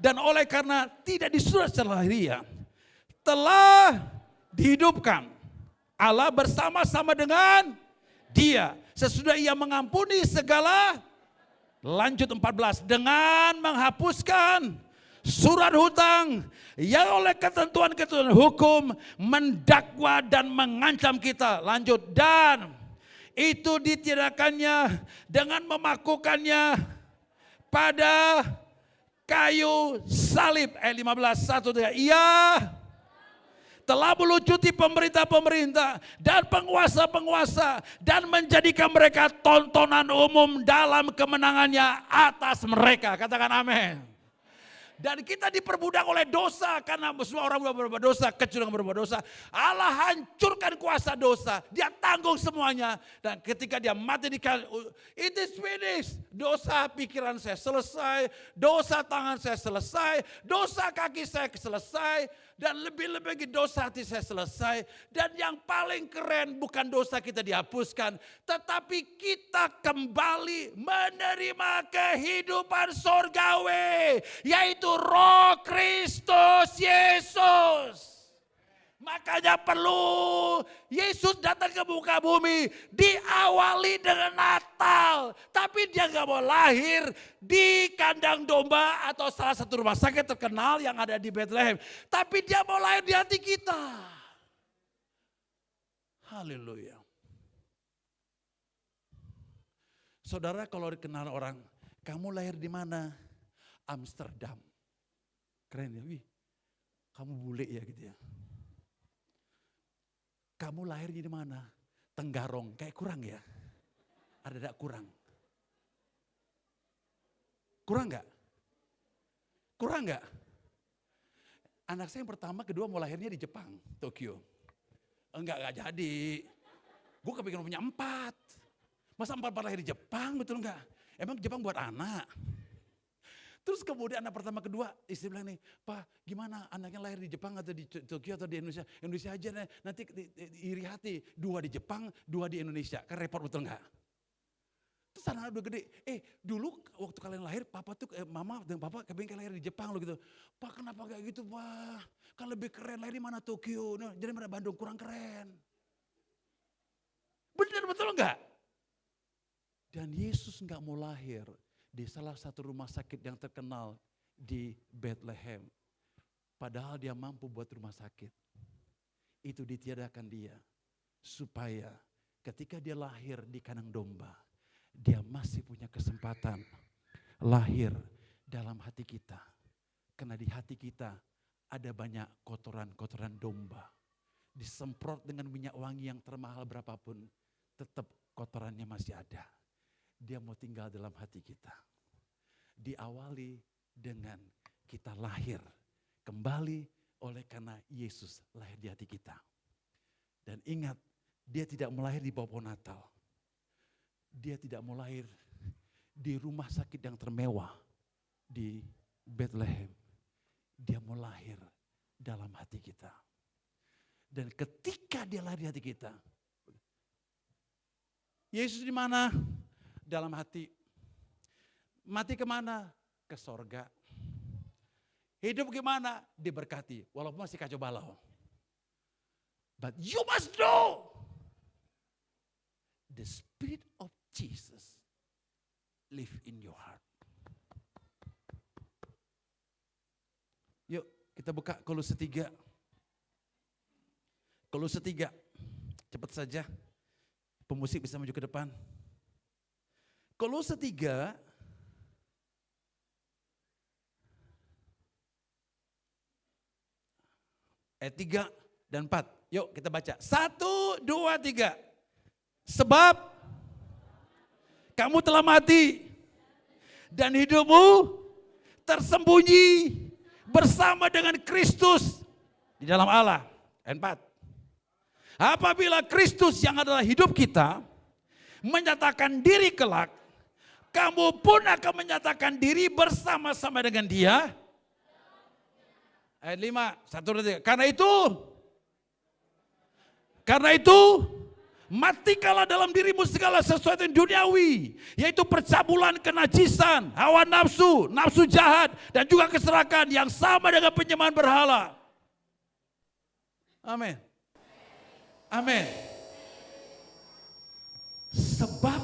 S1: dan oleh karena tidak disuruh secara lahiriah telah dihidupkan Allah bersama-sama dengan dia sesudah ia mengampuni segala, lanjut 14, dengan menghapuskan surat hutang yang oleh ketentuan-ketentuan hukum mendakwa dan mengancam kita. Lanjut, dan itu ditiadakannya dengan memakukannya pada kayu salib. Ayat 15, 1, 3. Ia telah melucuti pemerintah-pemerintah dan penguasa-penguasa dan menjadikan mereka tontonan umum dalam kemenangannya atas mereka. Katakan amin. Dan kita diperbudak oleh dosa karena semua orang berbuat dosa, kecil yang berbuat dosa. Allah hancurkan kuasa dosa, dia tanggung semuanya. Dan ketika dia mati di kayu, it is finished. Dosa pikiran saya selesai, dosa tangan saya selesai, dosa kaki saya selesai, dan lebih-lebih dosa hati saya selesai. Dan yang paling keren bukan dosa kita dihapuskan, tetapi kita kembali menerima kehidupan surgawi, yaitu Roh Kristus Yesus. Makanya perlu Yesus datang ke muka bumi diawali dengan Natal. Tapi dia gak mau lahir di kandang domba atau salah satu rumah sakit terkenal yang ada di Bethlehem. Tapi dia mau lahir di hati kita. Haleluya. Saudara kalau dikenal orang, kamu lahir di mana? Amsterdam. Keren ya, wih, kamu bule ya gitu ya. Kamu lahirnya di mana? Tenggarong, kayak kurang ya? Ada tak kurang? Kurang gak? Kurang gak? Anak saya yang pertama, kedua mau lahirnya di Jepang, Tokyo. Enggak gak jadi. Gue kepikiran punya 4. Masa 4 lahir di Jepang, betul enggak? Emang Jepang buat anak? Terus kemudian anak pertama kedua, istri bilang nih, Pak gimana anaknya lahir di Jepang atau di Tokyo atau di Indonesia? Indonesia aja deh, nanti iri hati. 2 di Jepang, 2 di Indonesia. Kan repot betul enggak? Terus anak udah gede, dulu waktu kalian lahir, papa tuh, mama dan papa kalian lahir di Jepang loh gitu. Pak kenapa kayak gitu Pak? Kan lebih keren lahir di mana Tokyo, jadi mana Bandung kurang keren. Benar betul enggak? Dan Yesus enggak mau lahir di salah satu rumah sakit yang terkenal di Bethlehem. Padahal dia mampu buat rumah sakit. Itu ditiadakan dia. Supaya ketika dia lahir di kandang domba, dia masih punya kesempatan lahir dalam hati kita. Karena di hati kita ada banyak kotoran-kotoran domba. Disemprot dengan minyak wangi yang termahal berapapun, tetap kotorannya masih ada. Dia mau tinggal dalam hati kita. Diawali dengan kita lahir kembali oleh karena Yesus lahir di hati kita. Dan ingat, dia tidak melahir di bawah pohon Natal. Dia tidak mau lahir di rumah sakit yang termewah di Bethlehem. Dia mau lahir dalam hati kita. Dan ketika dia lahir di hati kita, Yesus di mana? Dalam hati. Mati kemana? Ke sorga. Hidup gimana? Diberkati. Walaupun masih kacau balau. But you must know. The Spirit of Jesus live in your heart. Yuk kita buka Kolose 3. Kolose 3. Cepat saja. Pemusik bisa maju ke depan. Kolose 3 ayat 3 dan 4. Yuk kita baca. 1, 2, 3. Sebab kamu telah mati dan hidupmu tersembunyi bersama dengan Kristus di dalam Allah. Ayat 4. Apabila Kristus yang adalah hidup kita menyatakan diri kelak, kamu pun akan menyatakan diri bersama-sama dengan dia. Ayat 5, 1, 2, 3. Karena itu, matikanlah dalam dirimu segala sesuatu yang duniawi, yaitu percabulan, kenajisan, hawa nafsu, nafsu jahat, dan juga keserakan yang sama dengan penyembahan berhala. Amin. Amin. Sebab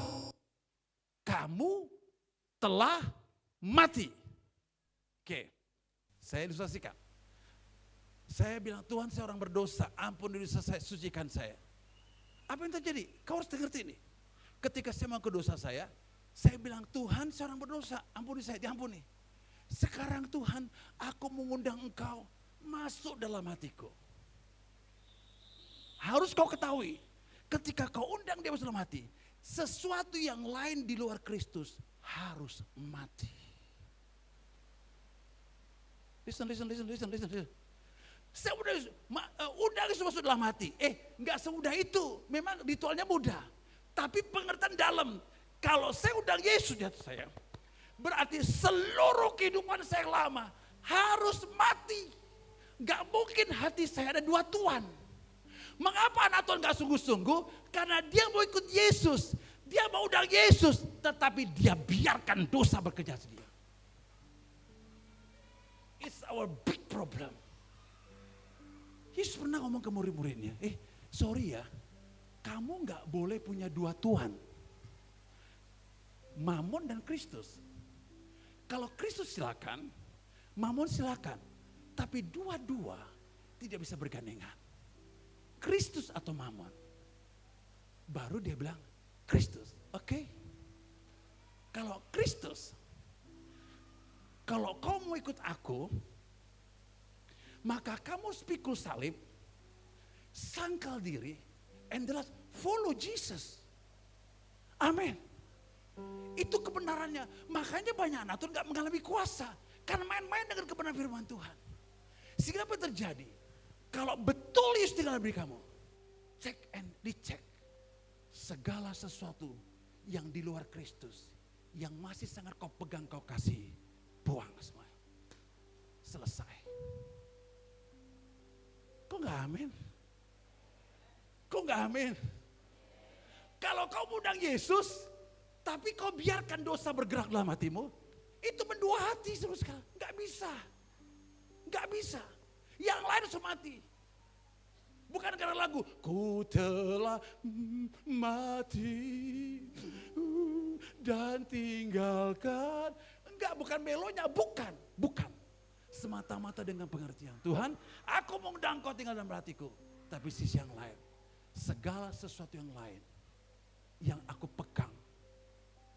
S1: kamu telah mati. Oke, saya ilustrasikan. Saya bilang, Tuhan saya orang berdosa, ampun dosa saya, sucikan saya. Apa yang terjadi? Kau harus mengerti ini. Ketika saya mengaku dosa saya bilang, Tuhan saya orang berdosa, ampuni saya, diampuni. Sekarang Tuhan, aku mengundang engkau masuk dalam hatiku. Harus kau ketahui, ketika kau undang dia masuk dalam hati, sesuatu yang lain di luar Kristus harus mati. Listen. Saya udah undang Yesus masuk dalam hati. Enggak semudah itu. Memang ritualnya mudah. Tapi pengertian dalam. Kalau saya undang Yesus di hati saya, berarti seluruh kehidupan saya yang lama harus mati. Enggak mungkin hati saya ada dua Tuhan. Mengapa anak Tuhan enggak sungguh-sungguh? Karena dia mau ikut Yesus. Dia mau undang Yesus. Tetapi dia biarkan dosa bekerja sendiri. It's our big problem. Yesus pernah ngomong ke murid-muridnya, sorry ya, kamu gak boleh punya dua Tuhan. Mamon dan Kristus. Kalau Kristus silakan, Mamon silakan. Tapi dua-dua tidak bisa bergandengan. Kristus atau Mamon. Baru dia bilang, Kristus, oke. Kalau Kristus, kalau kau mau ikut aku, maka kamu pikul salib, sangkal diri, and jelas follow Jesus. Amin. Itu kebenarannya. Makanya banyak anak Tuhan gak mengalami kuasa. Karena main-main dengan kebenaran firman Tuhan. Sehingga apa yang terjadi? Kalau betul Yesus tinggal dalam diri kamu, cek and dicek. Segala sesuatu yang di luar Kristus, yang masih sangat kau pegang, kau kasih, buang semua. Selesai. Kok nggak amin? Kok nggak amin? Kalau kau undang Yesus, tapi kau biarkan dosa bergerak dalam hatimu, itu mendua hati saudara. Nggak bisa. Nggak bisa. Yang lain harus mati. Bukan karena lagu, ku telah mati dan tinggalkan. Enggak, bukan melonya, bukan. Semata-mata dengan pengertian. Tuhan, aku mau undang kau tinggal dalam hatiku. Tapi sisi yang lain, segala sesuatu yang lain, yang aku pegang,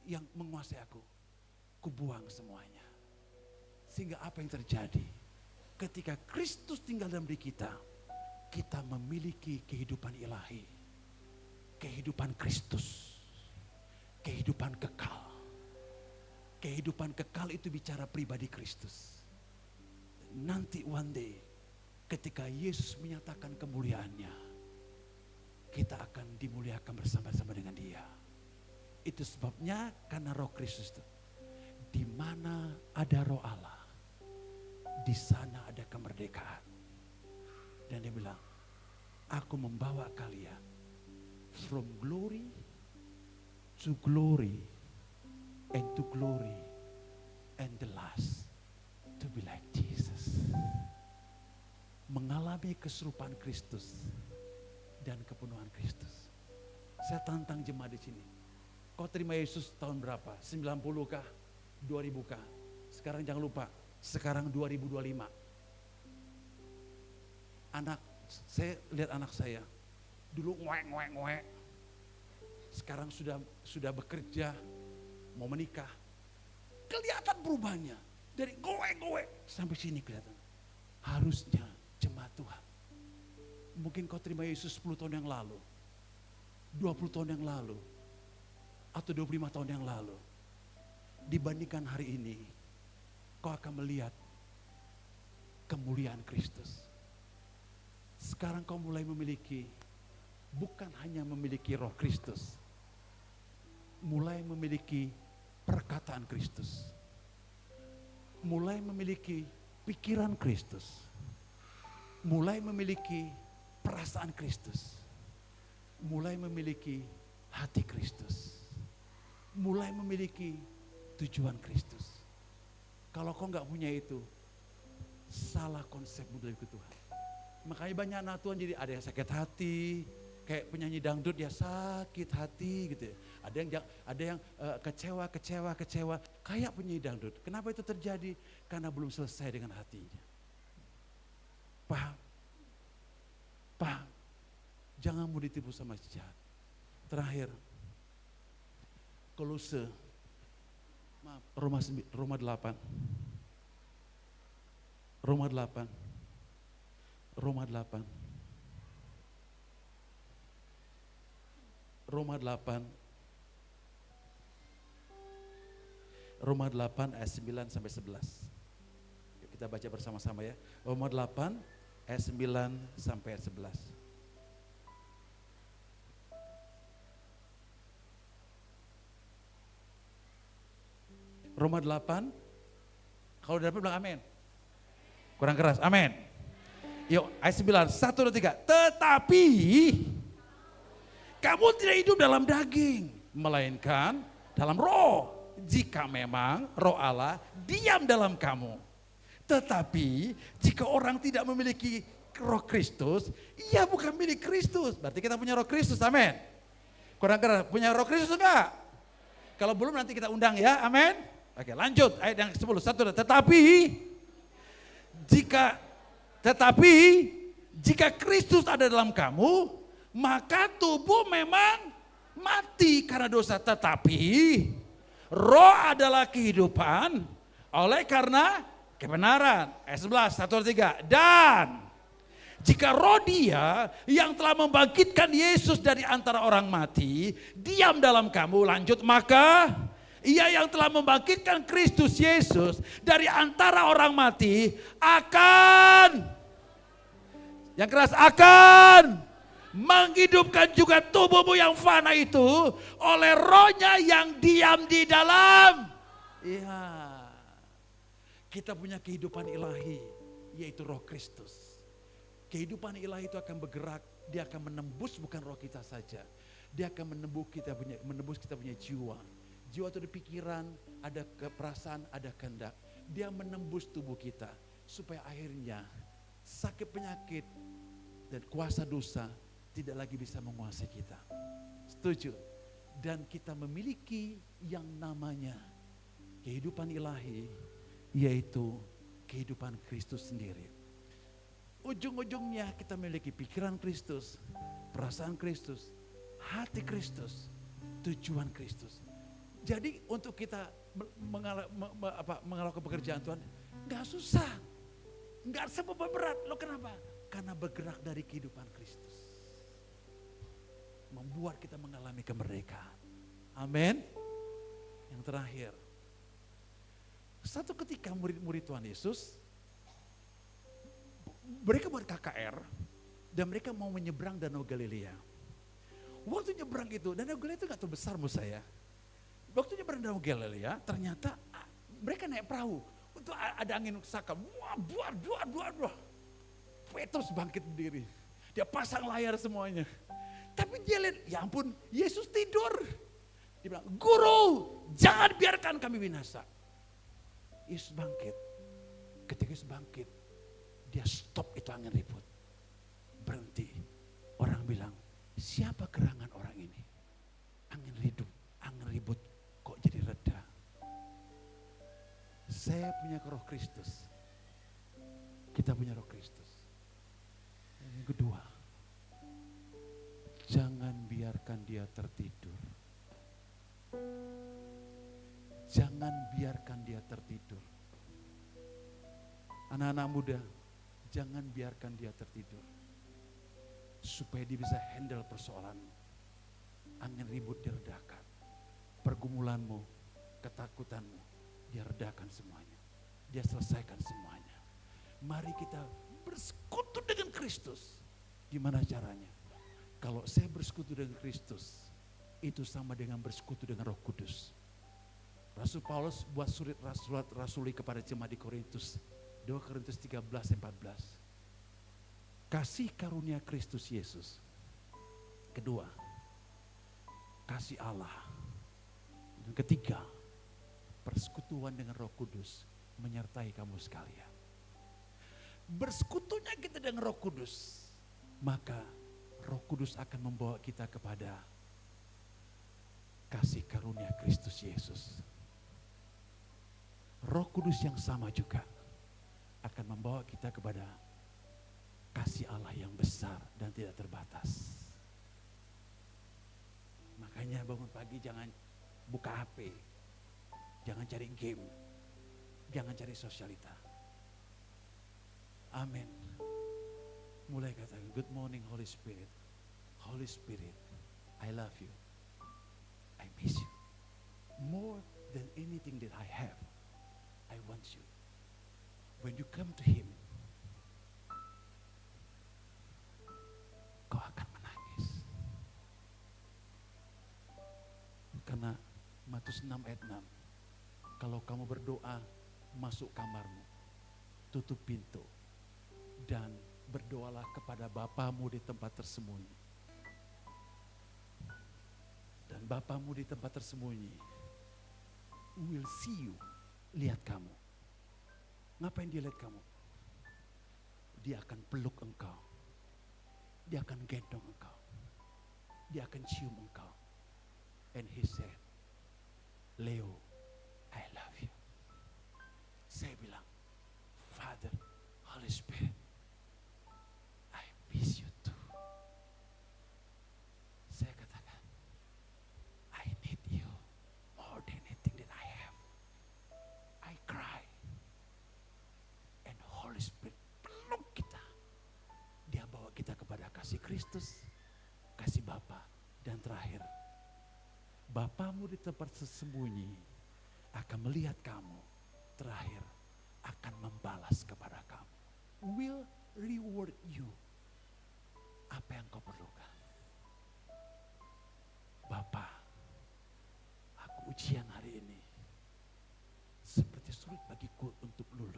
S1: yang menguasai aku, kubuang semuanya. Sehingga apa yang terjadi? Ketika Kristus tinggal dalam diri kita, kita memiliki kehidupan ilahi, kehidupan Kristus, kehidupan kekal. Kehidupan kekal itu bicara pribadi Kristus. Nanti one day, ketika Yesus menyatakan kemuliaannya, kita akan dimuliakan bersama-sama dengan Dia. Itu sebabnya karena Roh Kristus itu, di mana ada Roh Allah, di sana ada kemerdekaan. Dan Dia bilang, aku membawa kalian from glory to glory and to glory and the last to be like Jesus. Mengalami keserupaan Kristus dan kepenuhan Kristus. Saya tantang jemaat di sini. Kau terima Yesus tahun berapa? 90 kah? 2000 kah? Sekarang jangan lupa, sekarang 2025. Saya lihat anak saya, dulu nguek. Sekarang sudah bekerja, mau menikah. Kelihatan perubahannya. Dari ngoek sampai sini kelihatan. Harusnya jemaat Tuhan. Mungkin kau terima Yesus 10 tahun yang lalu, 20 tahun yang lalu, atau 25 tahun yang lalu. Dibandingkan hari ini, kau akan melihat kemuliaan Kristus. Sekarang kau mulai memiliki, bukan hanya memiliki Roh Kristus, mulai memiliki perkataan Kristus, mulai memiliki pikiran Kristus, mulai memiliki perasaan Kristus, mulai memiliki hati Kristus, mulai memiliki tujuan Kristus. Kalau kau nggak punya itu, salah konsepmu dari Tuhan. Makanya banyak anak Tuhan jadi ada yang sakit hati, kayak penyanyi dangdut dia sakit hati gitu ya. Ada yang kecewa, kayak penyanyi dangdut. Kenapa itu terjadi? Karena belum selesai dengan hatinya. Paham? Jangan mau ditipu sama si jahat. Terakhir, Kolose, Roma 8. Roma 8 ayat 9 sampai 11. Yuk kita baca bersama-sama ya. Roma 8 ayat 9 sampai ayat 11. Roma 8. Kalau dapat bilang amin. Kurang keras, amin. Yuk, ayat 9, 1, 2, 3. Tetapi kamu tidak hidup dalam daging, melainkan dalam roh. Jika memang roh Allah diam dalam kamu. Tetapi jika orang tidak memiliki roh Kristus, ia bukan milik Kristus. Berarti kita punya roh Kristus, amin. Kurang keras, punya roh Kristus enggak? Kalau belum nanti kita undang ya, amin. Oke, lanjut ayat yang 10, 1, 2. Tetapi jika Kristus ada dalam kamu, maka tubuh memang mati karena dosa. Tetapi roh adalah kehidupan oleh karena kebenaran. Ayat 11, 1, 2, 3. Dan jika roh Dia yang telah membangkitkan Yesus dari antara orang mati diam dalam kamu, lanjut, maka Ia yang telah membangkitkan Kristus Yesus dari antara orang mati akan, yang keras, akan menghidupkan juga tubuhmu yang fana itu oleh rohnya yang diam di dalam. Iya. Kita punya kehidupan ilahi, yaitu Roh Kristus. Kehidupan ilahi itu akan bergerak, dia akan menembus bukan roh kita saja. Dia akan menembus kita punya jiwa. Jiwa itu ada pikiran, ada perasaan, ada kehendak. Dia menembus tubuh kita supaya akhirnya sakit penyakit dan kuasa dosa tidak lagi bisa menguasai kita. Setuju? Dan kita memiliki yang namanya kehidupan ilahi, yaitu kehidupan Kristus sendiri. Ujung-ujungnya kita memiliki pikiran Kristus, perasaan Kristus, hati Kristus, tujuan Kristus. Jadi untuk kita mengalami pekerjaan Tuhan, gak susah, gak sebeban berat. Lo kenapa? Karena bergerak dari kehidupan Kristus. Membuat kita mengalami kemerdekaan. Amin. Yang terakhir, satu ketika murid-murid Tuhan Yesus, mereka buat KKR dan mereka mau menyeberang Danau Galilea. Waktu nyeberang itu, Danau Galilea itu gak terlalu besar menurut saya. Waktu nyeberang Danau Galilea, ternyata mereka naik perahu. Itu ada angin saka, buar. Petrus bangkit berdiri. Dia pasang layar semuanya. Tapi dia lihat, ya ampun, Yesus tidur. Dia bilang, Guru, jangan biarkan kami binasa. Yesus bangkit. Ketika Yesus bangkit, dia stop itu angin ribut. Berhenti. Orang bilang, siapa gerangan orang ini? Angin ribut kok jadi reda. Saya punya roh Kristus. Kita punya roh Kristus. Yang kedua, jangan biarkan dia tertidur. Jangan biarkan dia tertidur. Anak-anak muda, jangan biarkan dia tertidur. Supaya dia bisa handle persoalanmu. Angin ribut diredakan. Pergumulanmu, ketakutanmu, dia redakan semuanya. Dia selesaikan semuanya. Mari kita bersekutu dengan Kristus. Gimana caranya? Kalau saya bersekutu dengan Kristus, itu sama dengan bersekutu dengan Roh Kudus. Rasul Paulus buat surat rasuli kepada jemaat di Korintus. 2 Korintus 13-14. Kasih karunia Kristus Yesus. Kedua, kasih Allah. Dan ketiga, persekutuan dengan Roh Kudus menyertai kamu sekalian. Bersekutunya kita dengan Roh Kudus, maka Roh Kudus akan membawa kita kepada kasih karunia Kristus Yesus. Roh Kudus yang sama juga akan membawa kita kepada kasih Allah yang besar dan tidak terbatas. Makanya bangun pagi jangan buka HP, jangan cari game, jangan cari sosialita. Amin. Mulai katakan, good morning Holy Spirit. Holy Spirit, I love you. I miss you. More than anything that I have, I want you. When you come to Him, kau akan menangis. Karena Matius 6 ayat 6, kalau kamu berdoa, masuk kamarmu, tutup pintu, dan berdoalah kepada Bapamu di tempat tersembunyi. Dan Bapamu di tempat tersembunyi will see you, lihat kamu. Ngapain dia lihat kamu? Dia akan peluk engkau. Dia akan gendong engkau. Dia akan cium engkau. And he said, Leo, I love you. Saya bilang, Father, Holy Spirit, I miss you too. Saya katakan, I need you more than anything that I have. I cry. And Holy Spirit peluk kita. Dia bawa kita kepada kasih Kristus, kasih Bapa, dan terakhir, Bapamu di tempat tersembunyi akan melihat kamu, terakhir akan membalas kepada kamu. Will reward you apa yang kau perlukan. Bapa, aku ujian hari ini seperti sulit bagiku untuk lulus.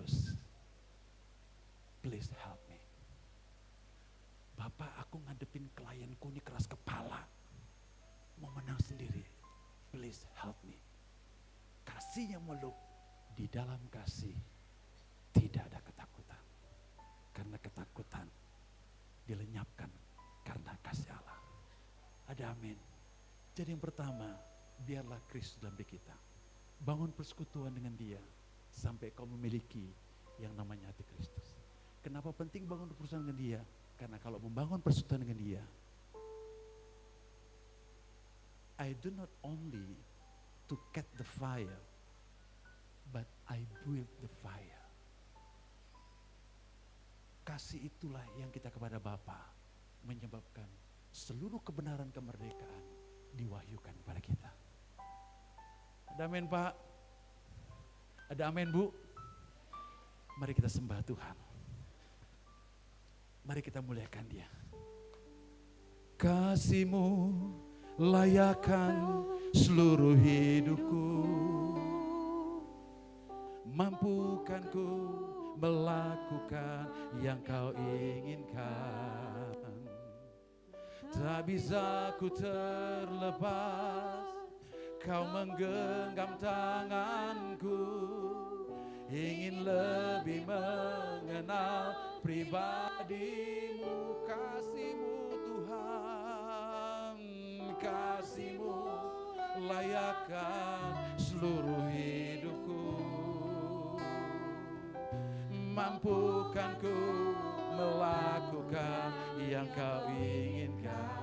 S1: kasihnya meluk. Di dalam kasih tidak ada ketakutan. Karena ketakutan dilenyapkan karena kasih Allah. Ada amin. Jadi yang pertama, biarlah Kristus dalam diri kita. Bangun persekutuan dengan Dia sampai kau memiliki yang namanya hati Kristus. Kenapa penting bangun persekutuan dengan Dia? Karena kalau membangun persekutuan dengan Dia, I do not only to catch the fire, but I build the fire. Kasih itulah yang kita kepada Bapa menyebabkan seluruh kebenaran kemerdekaan diwahyukan kepada kita. Ada amin Pak? Ada amin Bu? Mari kita sembah Tuhan. Mari kita muliakan Dia. Kasih-Mu layakkan seluruh hidupku, mampukan ku melakukan yang Kau inginkan. Tak bisa ku terlepas, Kau menggenggam tanganku, ingin lebih mengenal pribadi-Mu, kasih-Mu Tuhan, kasih-Mu layakkan seluruh hidupku, mampukan ku melakukan yang Kau inginkan.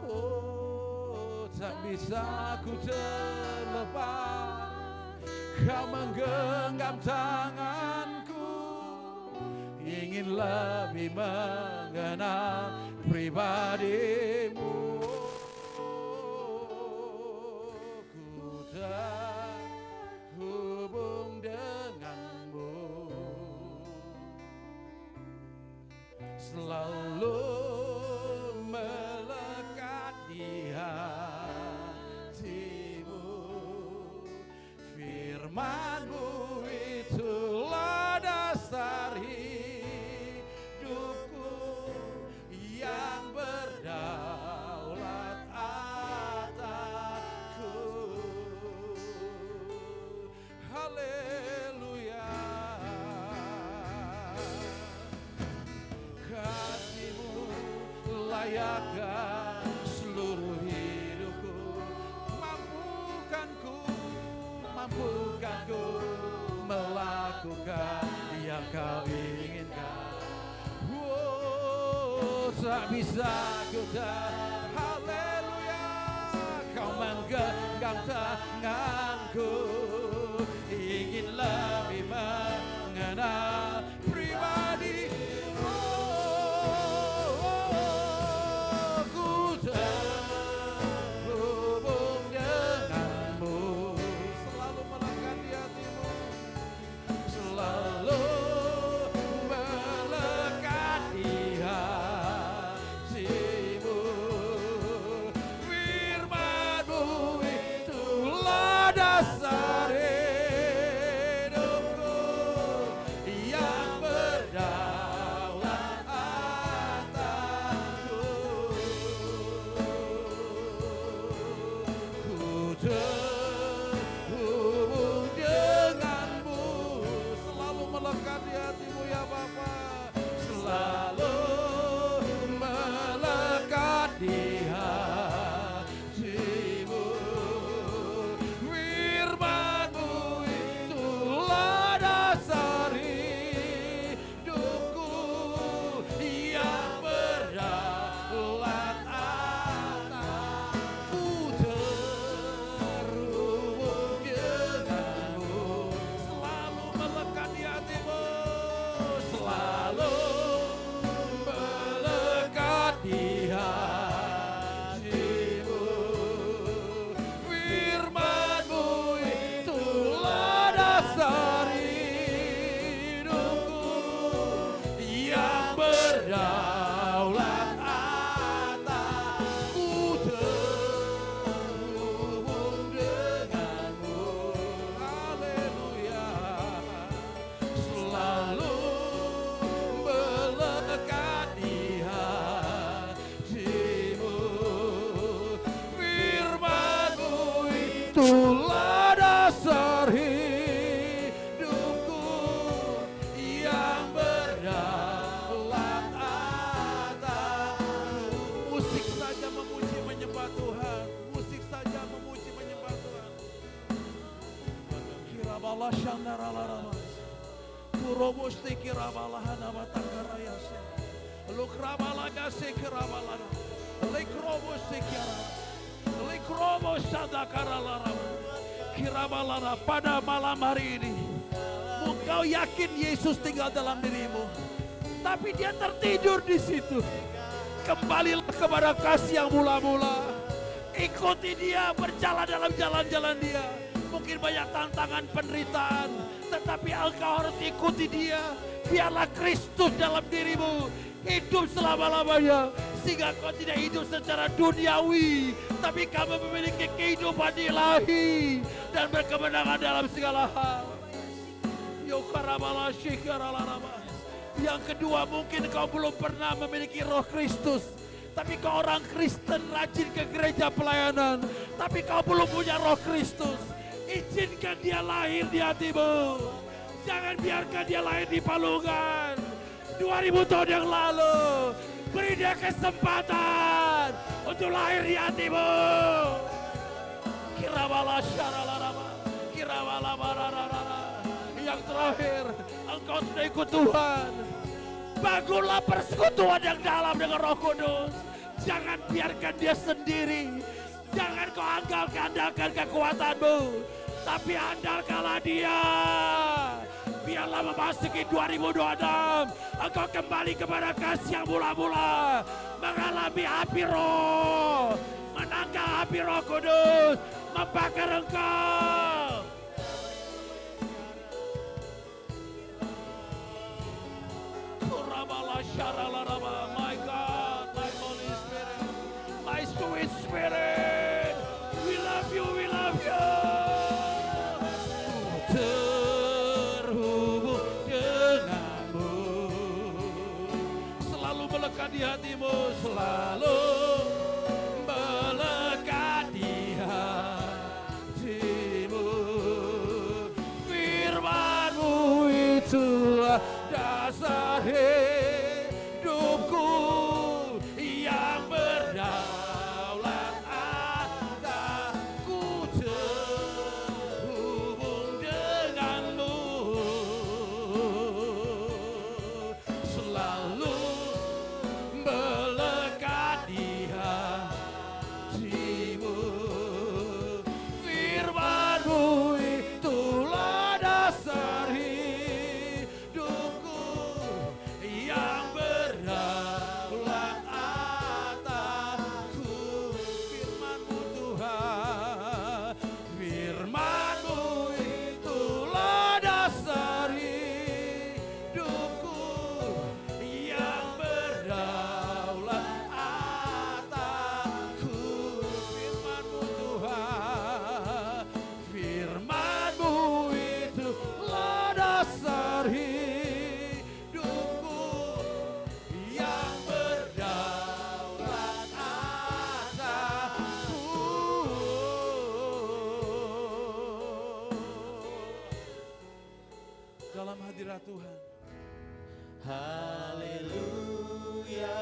S1: Oh, tak bisa ku terlepas, Kau menggenggam tanganku, ingin lebih mengenal pribadi-Mu. Ku terhubung denganmu, selalu melekat di hatimu. Firman-Mu itulah dasar hidupku yang berdaulat atasku. Haleluya. Kasih-Mu layakkan seluruh hidupku, mampukan ku melakukan yang Kau inginkan. Oh, tak bisa ku haleluya, Kau menggenggam tanganku, ingin lebih mengenal pribadi. Itulah dasar Pada malam hari ini, engkau yakin Yesus tinggal dalam dirimu, tapi dia tertidur di situ. Kembalilah kepada kasih yang mula-mula. Ikuti dia, berjalan dalam jalan-jalan dia. Mungkin banyak tantangan penderitaan, tetapi engkau harus ikuti dia. Biarlah Kristus dalam dirimu hidup selama-lamanya, sehingga kau tidak hidup secara duniawi, tapi kamu memiliki kehidupan ilahi dan berkemenangan dalam segala hal. Yang kedua, mungkin kau belum pernah memiliki roh Kristus, tapi kau orang Kristen rajin ke gereja pelayanan, tapi kau belum punya roh Kristus. Izinkan dia lahir di hatimu. Jangan biarkan dia lahir di palungan. 2000 tahun yang lalu, beri dia kesempatan untuk lahir di hatimu. Kirabala syaralarama, kirabala bararara. Yang terakhir, engkau sudah ikut Tuhan. Bangunlah persekutuan yang dalam dengan Roh Kudus. Jangan biarkan dia sendiri. Jangan kau andalkan kekuatanmu, tapi andalkanlah dia. Biarlah memasuki 2026, engkau kembali kepada kasih yang mula-mula, mengalami api roh, menangkal api Roh Kudus, membakar engkau. My God, my Holy Spirit, my sweet Spirit, we love you, we love you. Terhubung denganmu, selalu melekat di hatimu, selalu melekat di hatimu. Firman-Mu itulah dasar hidupku yang berdaulat atasku. Terhubung denganmu, selalu melekat di hatimu. Firman-Mu itulah dasar hidupku yang berdaulat atasku. Firman-Mu Tuhan, Firman-Mu itulah dasar hidupku yang berdaulat atasku. Firman-Mu Tuhan, Firman-Mu itulah dasar hidupku yang berdaulat atasku. Dalam hadirat Tuhan,
S2: Haleluya,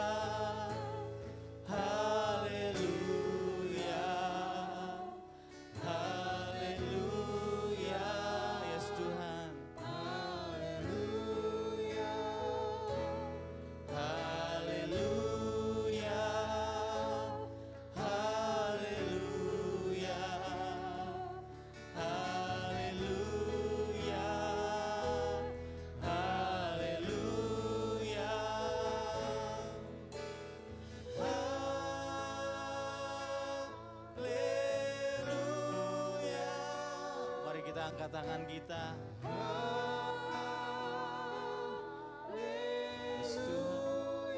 S2: haleluya, haleluya, yes Tuhan. Haleluya, haleluya, haleluya, haleluya, haleluya. Haleluya. Mari kita angkat tangan kita. Yes, Tuhan.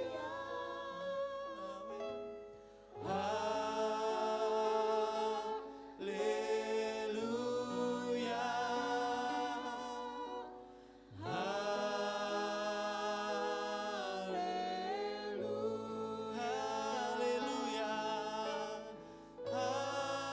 S2: Haleluya. Haleluya. Haleluya.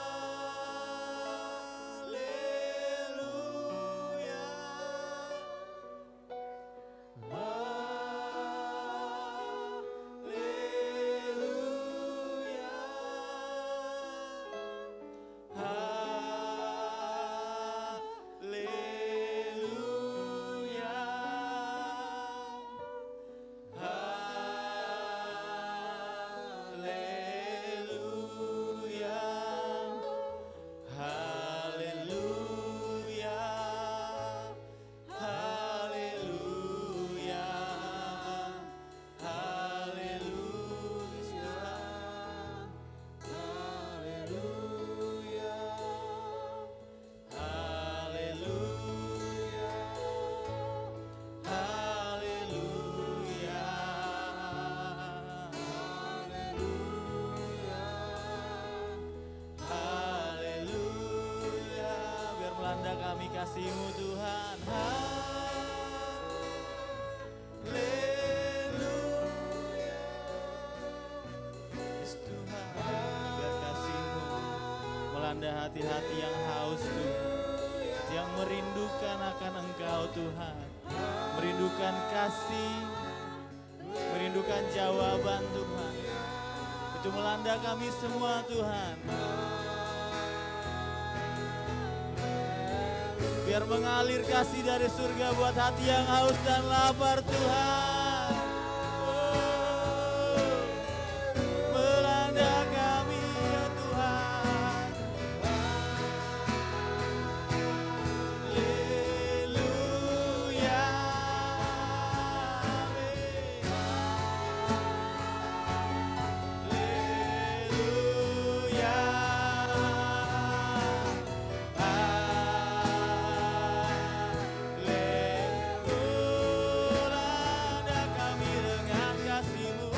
S2: melanda hati-hati yang haus Tuhan, yang merindukan akan Engkau Tuhan, merindukan kasih, merindukan jawaban Tuhan. Itu melanda kami semua Tuhan. Biar mengalir kasih dari surga buat hati yang haus dan lapar Tuhan. Melanda kami ya Tuhan. Haleluya. Haleluya. Melanda kami dengan kasih-Mu.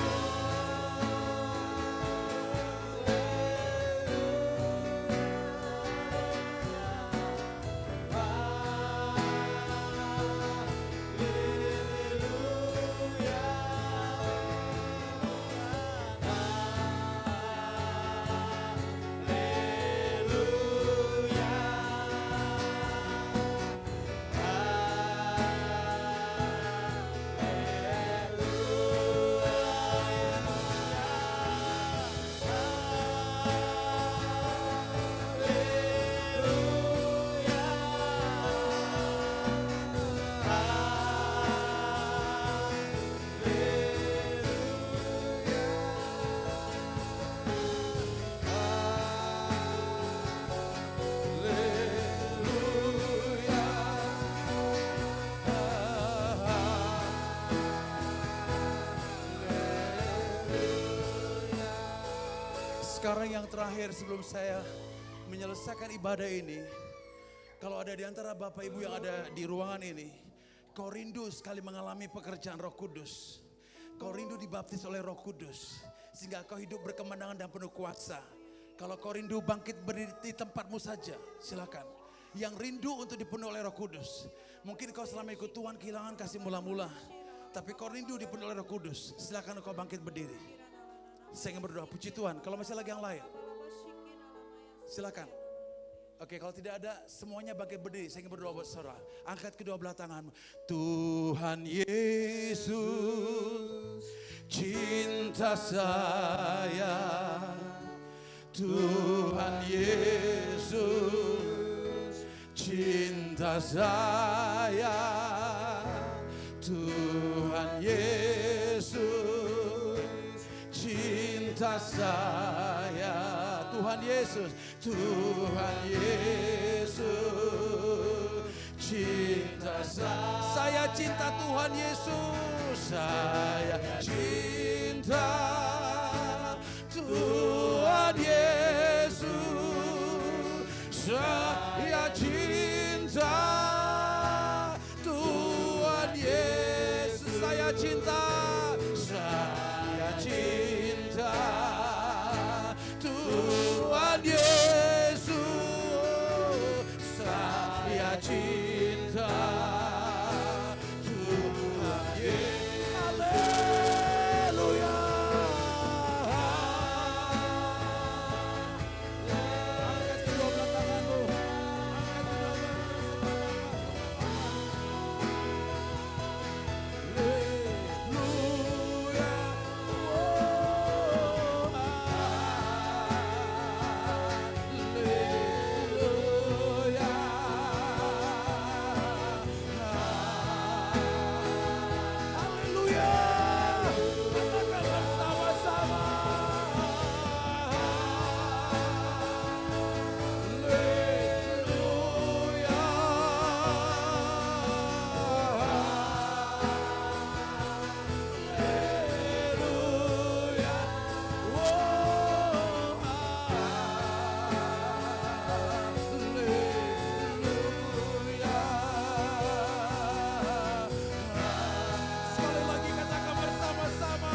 S1: Sekarang yang terakhir sebelum saya menyelesaikan ibadah ini, kalau ada di antara Bapak Ibu yang ada di ruangan ini, kau rindu sekali mengalami pekerjaan Roh Kudus. Kau rindu dibaptis oleh Roh Kudus, sehingga kau hidup berkemenangan dan penuh kuasa. Kalau kau rindu bangkit berdiri di tempatmu saja, silakan. Yang rindu untuk dipenuhi oleh Roh Kudus. Mungkin kau selama ikut Tuhan kehilangan kasih mula-mula, tapi kau rindu dipenuhi oleh Roh Kudus, silakan kau bangkit berdiri. Saya ingin berdoa, puji Tuhan. Kalau masih lagi yang lain, silakan. Oke, kalau tidak ada, semuanya bangkit berdiri. Saya ingin berdoa buat saudara. Angkat kedua belah tanganmu. Tuhan Yesus, cinta saya. Tuhan Yesus, cinta saya. Tuhan Yesus, cinta saya. Tuhan Yesus, Tuhan Yesus, cinta saya. Saya cinta Tuhan Yesus, saya cinta Tuhan Yesus, saya cinta Tuhan Yesus, saya cinta, saya cinta Tuhan Yesus, saya cinta Tuhan Yesus. Haleluya. Angkat kedua belah tanganmu. Angkat kedua belah Haleluya. Haleluya. Haleluya. Katakan bersama-sama. Haleluya. Haleluya. Sekali lagi katakan bersama-sama.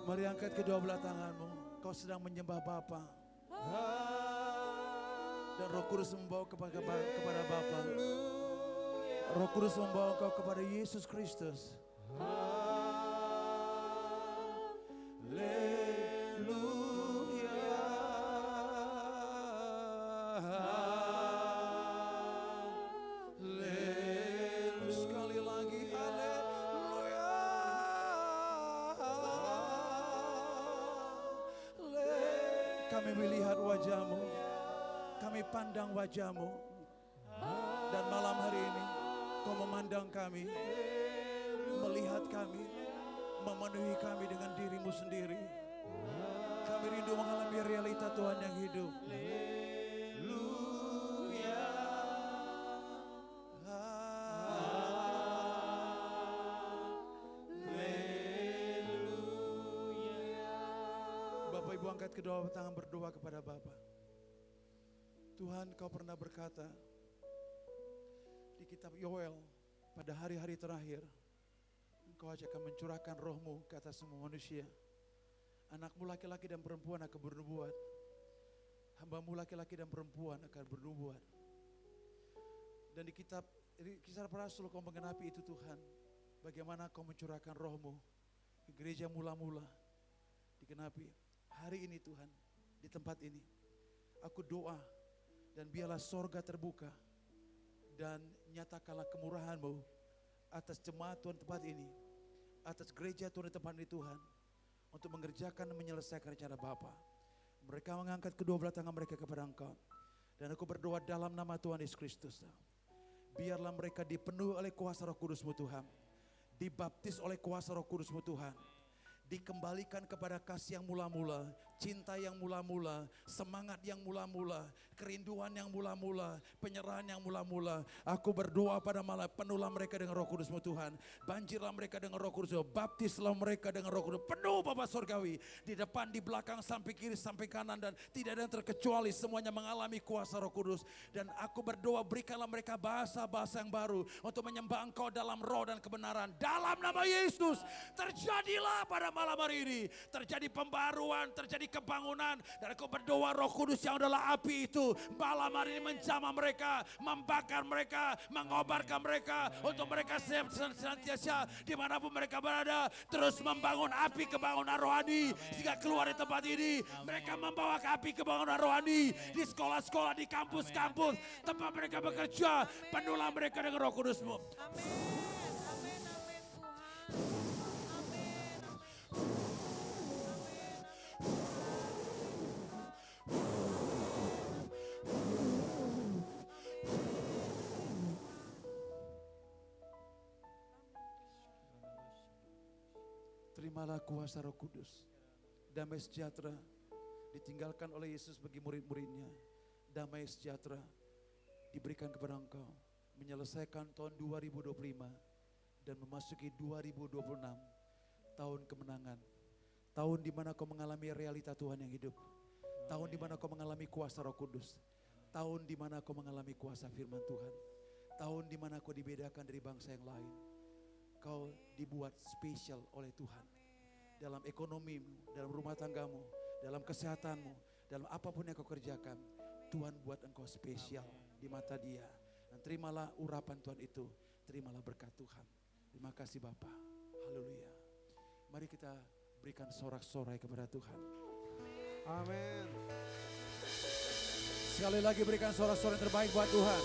S1: Mari angkat kedua belah tanganmu. Kau sedang menyembah Bapa. Dan Roh Kudus membawa kepada Bapa. Roh Kudus membawa engkau kepada Yesus Kristus. Sekali lagi, haleluya. Kami melihat wajah-Mu, kami pandang wajah-Mu, dan malam hari ini Kau memandang kami, melihat kami, memenuhi kami dengan diri-Mu sendiri. Kami rindu mengalami realita Tuhan yang hidup. Bapak Ibu angkat kedua tangan berdoa kepada Bapa. Tuhan, Kau pernah berkata di kitab Yoel, pada hari-hari terakhir Engkau akan mencurahkan Roh-Mu ke atas semua manusia. Anakmu laki-laki dan perempuan akan bernubuat. Hamba-Mu laki-laki dan perempuan akan bernubuat. Dan di kitab Kisah Para Rasul Kau menggenapi itu Tuhan. Bagaimana Kau mencurahkan Roh-Mu ke gereja mula-mula. Digenapi hari ini Tuhan, di tempat ini. Aku doa dan biarlah sorga terbuka. Dan nyatakanlah kemurahan-Mu atas jemaat Tuhan tempat ini, atas gereja Tuhan di tempat ini Tuhan, untuk mengerjakan dan menyelesaikan rencana Bapa. Mereka mengangkat kedua belah tangan mereka kepada Engkau. Dan aku berdoa dalam nama Tuhan Yesus Kristus. Biarlah mereka dipenuhi oleh kuasa Roh Kudus-Mu Tuhan. Dibaptis oleh kuasa Roh Kudus-Mu Tuhan. Dikembalikan kepada kasih yang mula-mula, cinta yang mula-mula, semangat yang mula-mula, kerinduan yang mula-mula, penyerahan yang mula-mula. Aku berdoa pada malam, penuhlah mereka dengan Roh Kudus-Mu Tuhan. Banjirlah mereka dengan Roh Kudus, baptislah mereka dengan Roh Kudus. Penuh Bapa Surgawi, di depan, di belakang, sampai kiri, sampai kanan, dan tidak ada yang terkecuali, semuanya mengalami kuasa Roh Kudus. Dan aku berdoa, berikanlah mereka bahasa-bahasa yang baru untuk menyembah Engkau dalam roh dan kebenaran. Dalam nama Yesus, terjadilah pada malam hari ini, terjadi pembaruan, terjadi kebangunan. Dan aku berdoa Roh Kudus yang adalah api itu malam hari ini menjamah mereka, membakar mereka, mengobarkan mereka, untuk mereka senantiasa dimanapun mereka berada, terus membangun api kebangunan rohani, sehingga keluar di tempat ini, mereka membawa api kebangunan rohani di sekolah-sekolah, di kampus-kampus, tempat mereka bekerja. Penuhlah mereka dengan Roh Kudus-Mu. Terimalah kuasa Roh Kudus. Damai sejahtera ditinggalkan oleh Yesus bagi murid-muridnya. Damai sejahtera diberikan kepada engkau. Menyelesaikan tahun 2025 dan memasuki 2026. Tahun kemenangan. Tahun di mana kau mengalami realita Tuhan yang hidup. Tahun di mana kau mengalami kuasa Roh Kudus. Tahun di mana kau mengalami kuasa firman Tuhan. Tahun di mana kau dibedakan dari bangsa yang lain. Kau dibuat spesial oleh Tuhan. Dalam ekonomimu, dalam rumah tanggamu, dalam kesehatanmu, dalam apapun yang kau kerjakan. Tuhan buat engkau spesial di mata Dia. Dan terimalah urapan Tuhan itu. Terimalah berkat Tuhan. Terima kasih Bapa. Haleluya. Mari kita berikan sorak-sorai kepada Tuhan.
S3: Amin.
S1: Sekali lagi berikan sorak-sorai terbaik buat Tuhan.